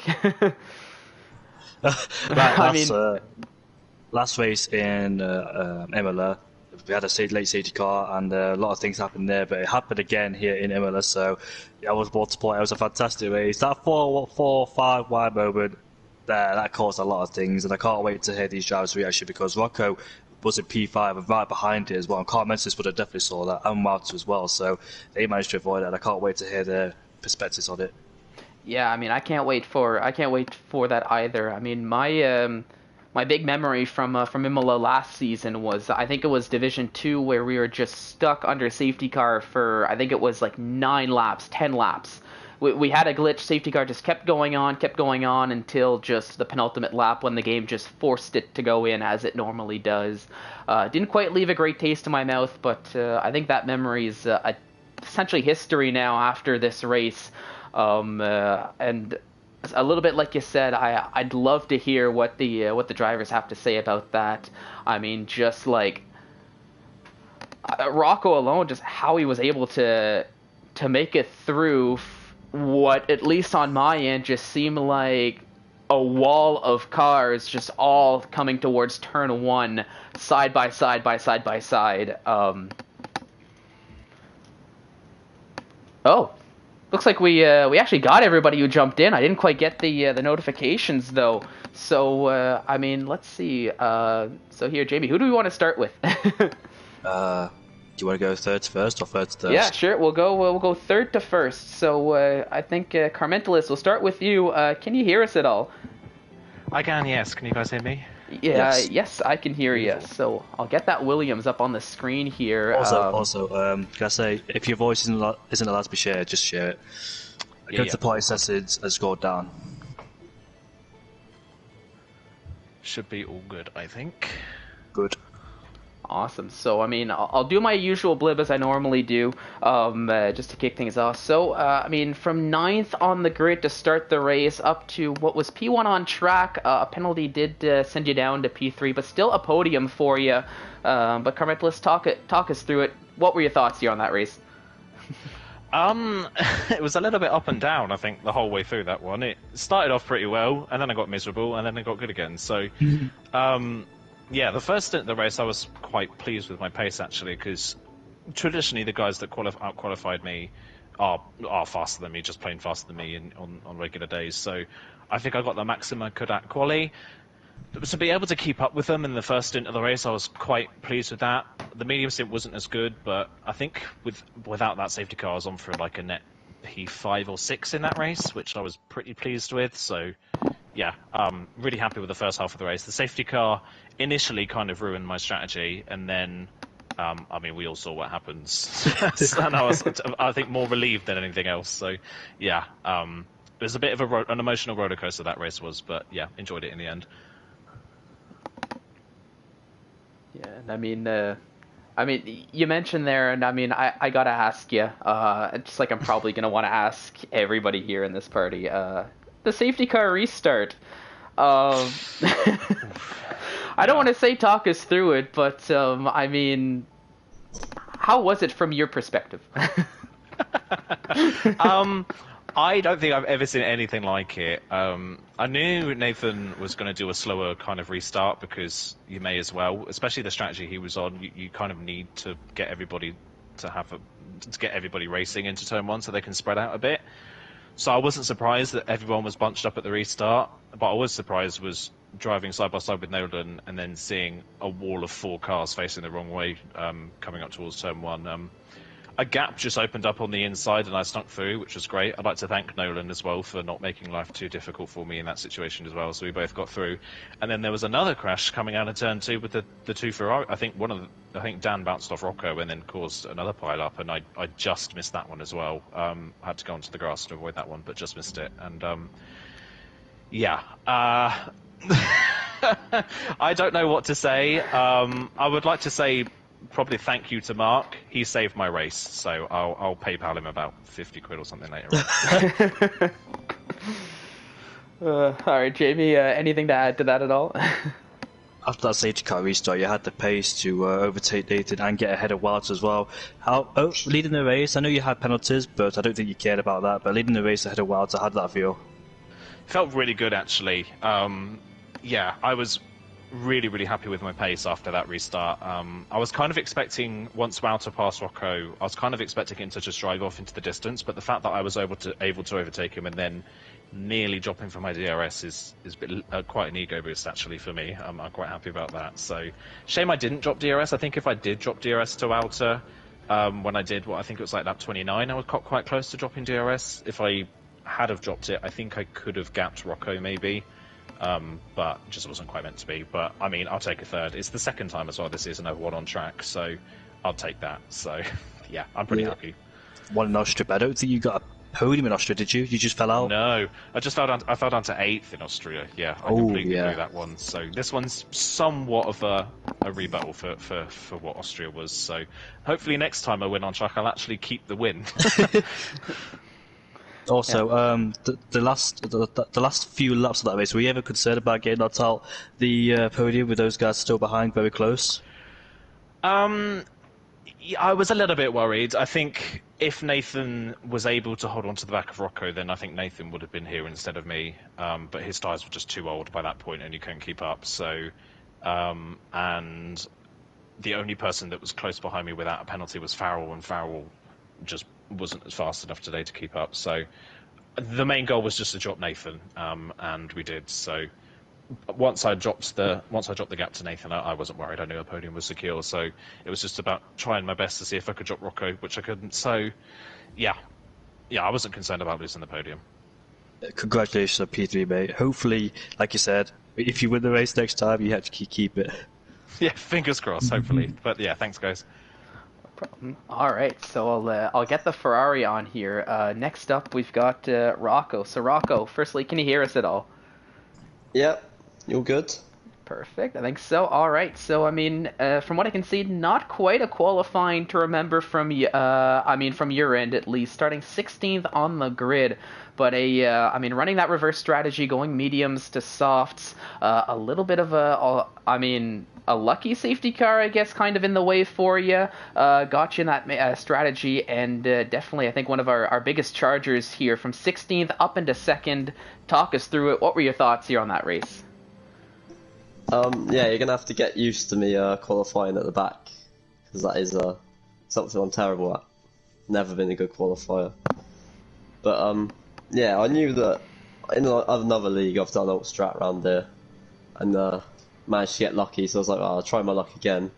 Speaker 2: I mean, last race in Emilia, we had a late safety car, and a lot of things happened there, but it happened again here in Emilia, so I was brought to point. It was a fantastic race. That 4-5 wide moment, that caused a lot of things, and I can't wait to hear these drivers' reaction, because Rocco was in P5 and right behind it as well, and Carl Mensis would have definitely saw that, and Marta as well, so they managed to avoid it, and I can't wait to hear their perspectives on it.
Speaker 1: Yeah, I mean, I can't wait for that either. I mean, my big memory from Imola last season was, I think it was Division 2, where we were just stuck under safety car for, I think it was like 9 laps, 10 laps. We had a glitch, safety car just kept going on until just the penultimate lap, when the game just forced it to go in as it normally does. Didn't quite leave a great taste in my mouth, but I think that memory is essentially history now after this race. And a little bit like you said, I'd love to hear what the drivers have to say about that. I mean, just like Rocco alone, just how he was able to make it through what, at least on my end, just seemed like a wall of cars just all coming towards turn 1, side by side by side by side. Oh, looks like we actually got everybody who jumped in. I didn't quite get the notifications though. So I mean, let's see. So here, Jamie, who do we want to start with?
Speaker 2: Do you want to go third to first or first to first?
Speaker 1: Yeah, sure. We'll go third to first. So I think Carmentalus, we'll start with you. Can you hear us at all?
Speaker 3: I can, yes. Can you guys hear me?
Speaker 1: Yeah, yes, I can hear you. So I'll get that Williams up on the screen here.
Speaker 2: Also, can I say, if your voice isn't allowed to be shared, just share it. Go to the party settings and scroll down.
Speaker 3: Should be all good, I think.
Speaker 2: Good.
Speaker 1: Awesome. So, I mean, I'll do my usual blib as I normally do, just to kick things off. So, I mean, from 9th on the grid to start the race up to what was P1 on track, a penalty did send you down to P3, but still a podium for you. But Carmet, let's talk us through it. What were your thoughts here on that race?
Speaker 3: It was a little bit up and down, I think, the whole way through that one. It started off pretty well, and then I got miserable, and then it got good again. So, yeah, the first stint of the race, I was quite pleased with my pace, actually, because traditionally the guys that out-qualified me are faster than me, just plain faster than me on regular days. So I think I got the maximum I could at quali. To be able to keep up with them in the first stint of the race, I was quite pleased with that. The medium stint wasn't as good, but I think without that safety car, I was on for like a net P5 or 6 in that race, which I was pretty pleased with. So yeah, really happy with the first half of the race. The safety car initially kind of ruined my strategy, and then, I mean, we all saw what happens. And I was, I think, more relieved than anything else. So, yeah, it was a bit of an emotional roller coaster that race was, but yeah, enjoyed it in the end.
Speaker 1: Yeah, and I mean, you mentioned there, and I mean, I gotta ask you, just like I'm probably gonna want to ask everybody here in this party, the safety car restart. I don't want to say talk us through it, but I mean, how was it from your perspective?
Speaker 3: I don't think I've ever seen anything like it. I knew Nathan was going to do a slower kind of restart, because you may as well, especially the strategy he was on. You kind of need to get everybody to get everybody racing into turn 1 so they can spread out a bit. So I wasn't surprised that everyone was bunched up at the restart, but I was surprised was driving side by side with Nolan and then seeing a wall of 4 cars facing the wrong way coming up towards turn 1. A gap just opened up on the inside and I snuck through, which was great. I'd like to thank Nolan as well for not making life too difficult for me in that situation as well, so we both got through. And then there was another crash coming out of turn 2 with the 2 Ferrari. I think Dan bounced off Rocco and then caused another pile up, and I just missed that one as well. I had to go onto the grass to avoid that one, but just missed it. And yeah, I don't know what to say. I would like to say probably thank you to Mark. He saved my race, so I'll PayPal him about 50 quid or something later on.
Speaker 1: All right, Jamie, anything to add to that at all?
Speaker 2: After that safety car restart, you had the pace to overtake Nathan and get ahead of Wilds as well. Leading the race, I know you had penalties, but I don't think you cared about that. But leading the race ahead of Wilds, how did that feel?
Speaker 3: Felt really good, actually. Yeah, I was really, really happy with my pace after that restart. I was kind of expecting, once Wouter passed Rocco, I was kind of expecting him to just drive off into the distance, but the fact that I was able to overtake him and then nearly drop him for my DRS is quite an ego boost, actually, for me. I'm quite happy about that. So, shame I didn't drop DRS. I think if I did drop DRS to Wouter, when I did, I think it was like lap 29, I was quite close to dropping DRS. If I had have dropped it, I think I could have gapped Rocco, maybe. But just wasn't quite meant to be. But I mean, I'll take a third. It's the second time as well this season I've won on track, so I'll take that. So yeah, I'm pretty happy.
Speaker 2: One in Austria, but I don't think you got a podium in Austria, did you? You just fell out.
Speaker 3: No, I fell down to 8th in Austria. Yeah, I completely blew that one. So this one's somewhat of a rebuttal for what Austria was. So hopefully next time I win on track, I'll actually keep the win.
Speaker 2: Also, the last few laps of that race, were you ever concerned about getting knocked out the podium with those guys still behind, very close?
Speaker 3: Yeah, I was a little bit worried. I think if Nathan was able to hold on to the back of Rocco, then I think Nathan would have been here instead of me. But his tyres were just too old by that point, and he couldn't keep up. So, and the only person that was close behind me without a penalty was Farrell, and Farrell just wasn't fast enough today to keep up. So the main goal was just to drop Nathan, and we did. So once I dropped the gap to Nathan, I wasn't worried. I knew the podium was secure. So it was just about trying my best to see if I could drop Rocco, which I couldn't. So yeah, I wasn't concerned about losing the podium.
Speaker 2: Congratulations on P3, mate. Hopefully, like you said, if you win the race next time, you have to keep it.
Speaker 3: Yeah, fingers crossed, hopefully. But yeah, thanks, guys.
Speaker 1: All right, so I'll get the Ferrari on here. Next up, we've got Rocco. So Rocco, firstly, can you hear us at all?
Speaker 4: Yep, you're good.
Speaker 1: Perfect, I think so. All right, so I mean, from what I can see, not quite a qualifying to remember from from your end at least, starting 16th on the grid, but running that reverse strategy, going mediums to softs, a little bit of a lucky safety car, I guess, kind of in the way for you, got you in that strategy, and definitely, I think, one of our biggest chargers here from 16th up into 2nd. Talk us through it. What were your thoughts here on that race?
Speaker 4: Yeah, you're gonna have to get used to me qualifying at the back, because that is something I'm terrible at. Never been a good qualifier. But yeah, I knew that in another league I've done alt strat around there, and managed to get lucky. So I was like, I'll try my luck again.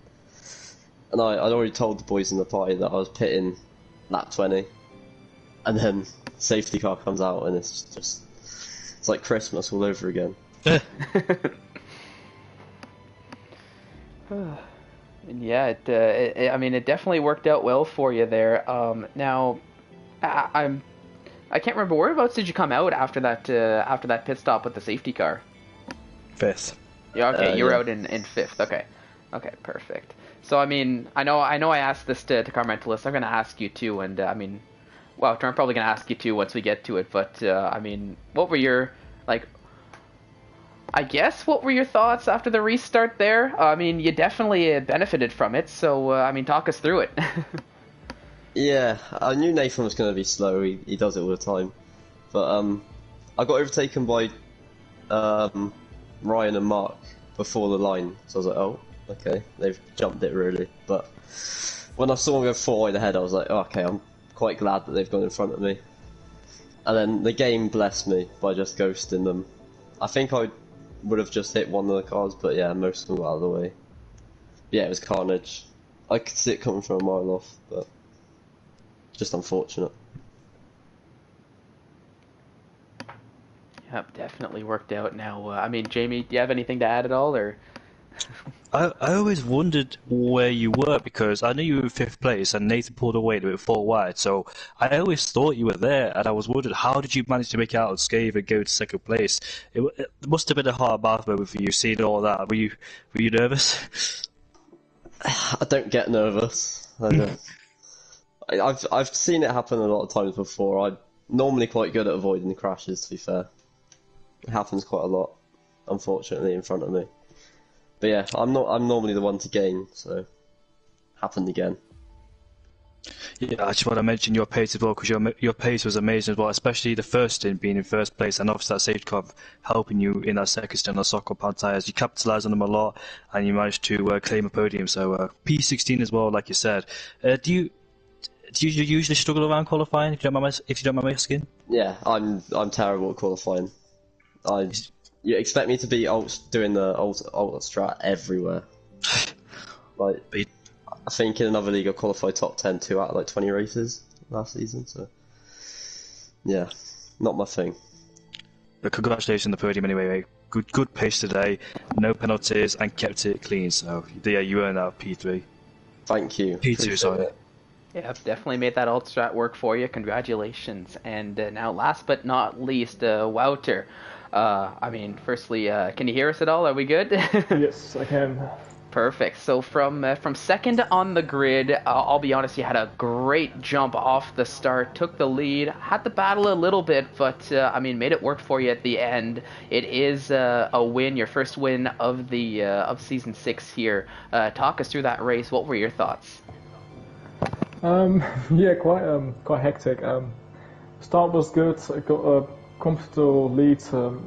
Speaker 4: And I'd already told the boys in the party that I was pitting lap 20, and then safety car comes out, and it's like Christmas all over again.
Speaker 1: And yeah, it definitely worked out well for you there. Now, I can't remember, whereabouts did you come out after that pit stop with the safety car?
Speaker 2: 5th.
Speaker 1: Yeah, okay, you were out in 5th. Okay, perfect. So I mean, I know I asked this to Carmentalist. I'm going to ask you too, and I'm probably going to ask you too once we get to it. But what were your what were your thoughts after the restart there? You definitely benefited from it, so talk us through it.
Speaker 4: Yeah, I knew Nathan was going to be slow. He does it all the time. But I got overtaken by Ryan and Mark before the line, so I was like, oh, okay, they've jumped it really. But when I saw them go 4 wide ahead, I was like, oh, okay, I'm quite glad that they've gone in front of me. And then the game blessed me by just ghosting them. I think I would have just hit one of the cars, but yeah, most of them got out of the way. Yeah, it was carnage. I could see it coming from a mile off, but just unfortunate.
Speaker 1: Yep, definitely worked out. Now, Jamie, do you have anything to add at all, or?
Speaker 2: I always wondered where you were, because I knew you were in 5th place and Nathan pulled away to it 4 wide, so I always thought you were there, and I was wondering, how did you manage to make it out unscathed and go to 2nd place? It must have been a hard mouth moment for you, seeing all that. Were you nervous?
Speaker 4: I don't get nervous. I've seen it happen a lot of times before. I'm normally quite good at avoiding the crashes, to be fair. It happens quite a lot, unfortunately, in front of me. But yeah, I'm normally the one to gain, so happened again.
Speaker 2: Yeah, I just want to mention your pace as well, because your pace was amazing as well, especially the first stint being in first place, and obviously that safety car helping you in that second stint on sock compound tyres. You capitalised on them a lot, and you managed to claim a podium. So P16 as well, like you said. Do you usually struggle around qualifying? If you don't mind my asking?
Speaker 4: Yeah, I'm terrible at qualifying. You expect me to be doing the alt strat everywhere. Like, I think in another league I qualified top 10 2 out of like 20 races last season. So yeah, not my thing.
Speaker 2: But congratulations on the podium anyway, mate. Good pace today, no penalties, and kept it clean. So yeah, you earned out P3.
Speaker 4: Thank you.
Speaker 2: P2, sorry.
Speaker 1: Yeah, definitely made that alt strat work for you. Congratulations. And now, last but not least, Wouter. I mean, firstly, can you hear us at all? Are we good?
Speaker 5: Yes, I can.
Speaker 1: Perfect. So from second on the grid, I'll be honest, you had a great jump off the start, took the lead, had to battle a little bit, but I mean, made it work for you at the end. It is a win, your first win of the of season 6 here. Talk us through that race. What were your thoughts?
Speaker 5: Yeah, quite hectic. Start was good. I got a comfortable lead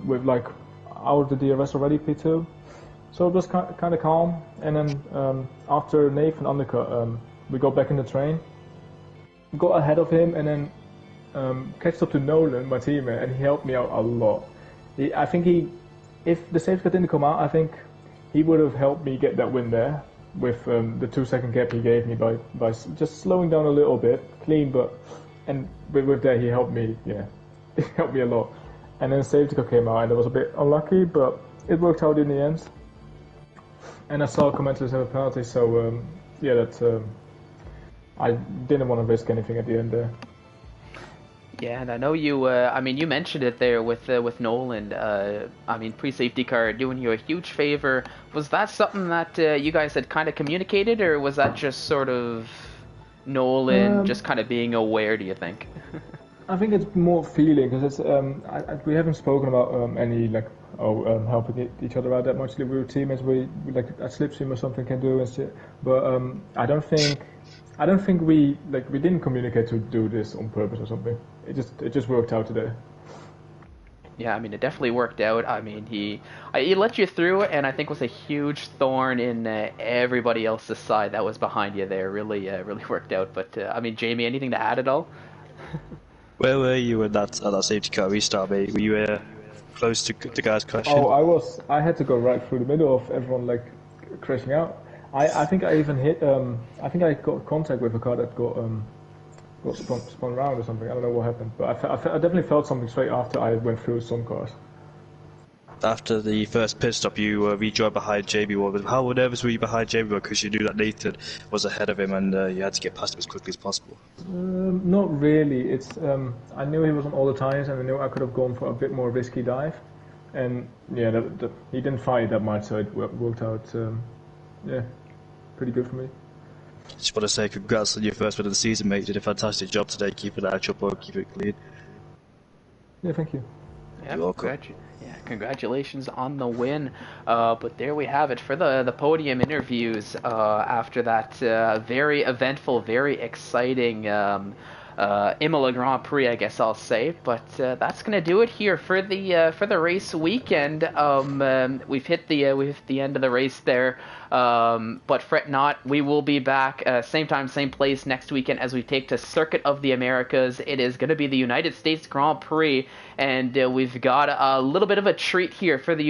Speaker 5: with like out of the DRS already, P2. So it was kind of calm. And then after Nathan undercut, we got back in the train, got ahead of him, and then catched up to Nolan, my teammate, and he helped me out a lot. I think if the safety car didn't come out, I think he would have helped me get that win there with the 2-second gap he gave me by just slowing down a little bit, clean, and with that he helped me, yeah, he helped me a lot. And then safety car came out, and it was a bit unlucky, but it worked out in the end. And I saw commenters have a penalty, so yeah, that I didn't want to risk anything at the end there.
Speaker 1: Yeah, and I know you. I mean, you mentioned it there with Nolan. I mean, pre-safety car doing you a huge favor. Was that something that you guys had kind of communicated, or was that just sort of Nolan just kind of being aware? Do you think?
Speaker 5: I think it's more feeling because it's we haven't spoken about any like helping each other out that much. We were teammates. We like a slipstream or something can do and shit. But I don't think we didn't communicate to do this on purpose or something. It just worked out today.
Speaker 1: Yeah, I mean, it definitely worked out. I mean, he let you through, and I think was a huge thorn in everybody else's side that was behind you there. Really worked out. But I mean, Jamie, anything to add at all?
Speaker 2: Where were you at that safety car restart, mate? Were you close to the guys crashing?
Speaker 5: Oh, I had to go right through the middle of everyone like crashing out. I think I even hit. I think I got contact with a car that got spun around or something. I don't know what happened, but I definitely felt something straight after I went through some cars.
Speaker 2: After the first pit stop, you rejoined behind Jamie. How nervous were you behind Jamie? Because you knew that Nathan was ahead of him, and you had to get past him as quickly as possible.
Speaker 5: Not really. It's I knew he was on all the tires, and I knew I could have gone for a bit more risky dive. And yeah, he didn't fight that much, so it worked out. Yeah, pretty good for me.
Speaker 2: Just want to say congrats on your first win of the season, mate. You did a fantastic job today, keeping that edge up and keep it clean.
Speaker 5: Yeah, thank you.
Speaker 1: Yeah,
Speaker 2: you're welcome.
Speaker 1: Congratulations on the win. But there we have it for the podium interviews after that very eventful, very exciting Emilia Grand Prix, I guess I'll say. But that's gonna do it here for the race weekend. We've hit the end of the race there. But fret not, we will be back same time, same place next weekend as we take to Circuit of the Americas. It is going to be the United States Grand Prix, and we've got a little bit of a treat here for the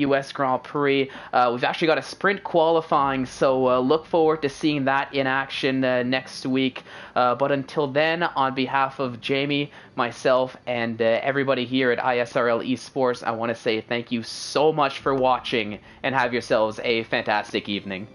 Speaker 1: US Grand Prix. We've actually got a sprint qualifying, so look forward to seeing that in action next week. But until then, on behalf of Jamie, myself, and everybody here at ISRL Esports, I want to say thank you so much for watching, and have yourselves a fantastic evening.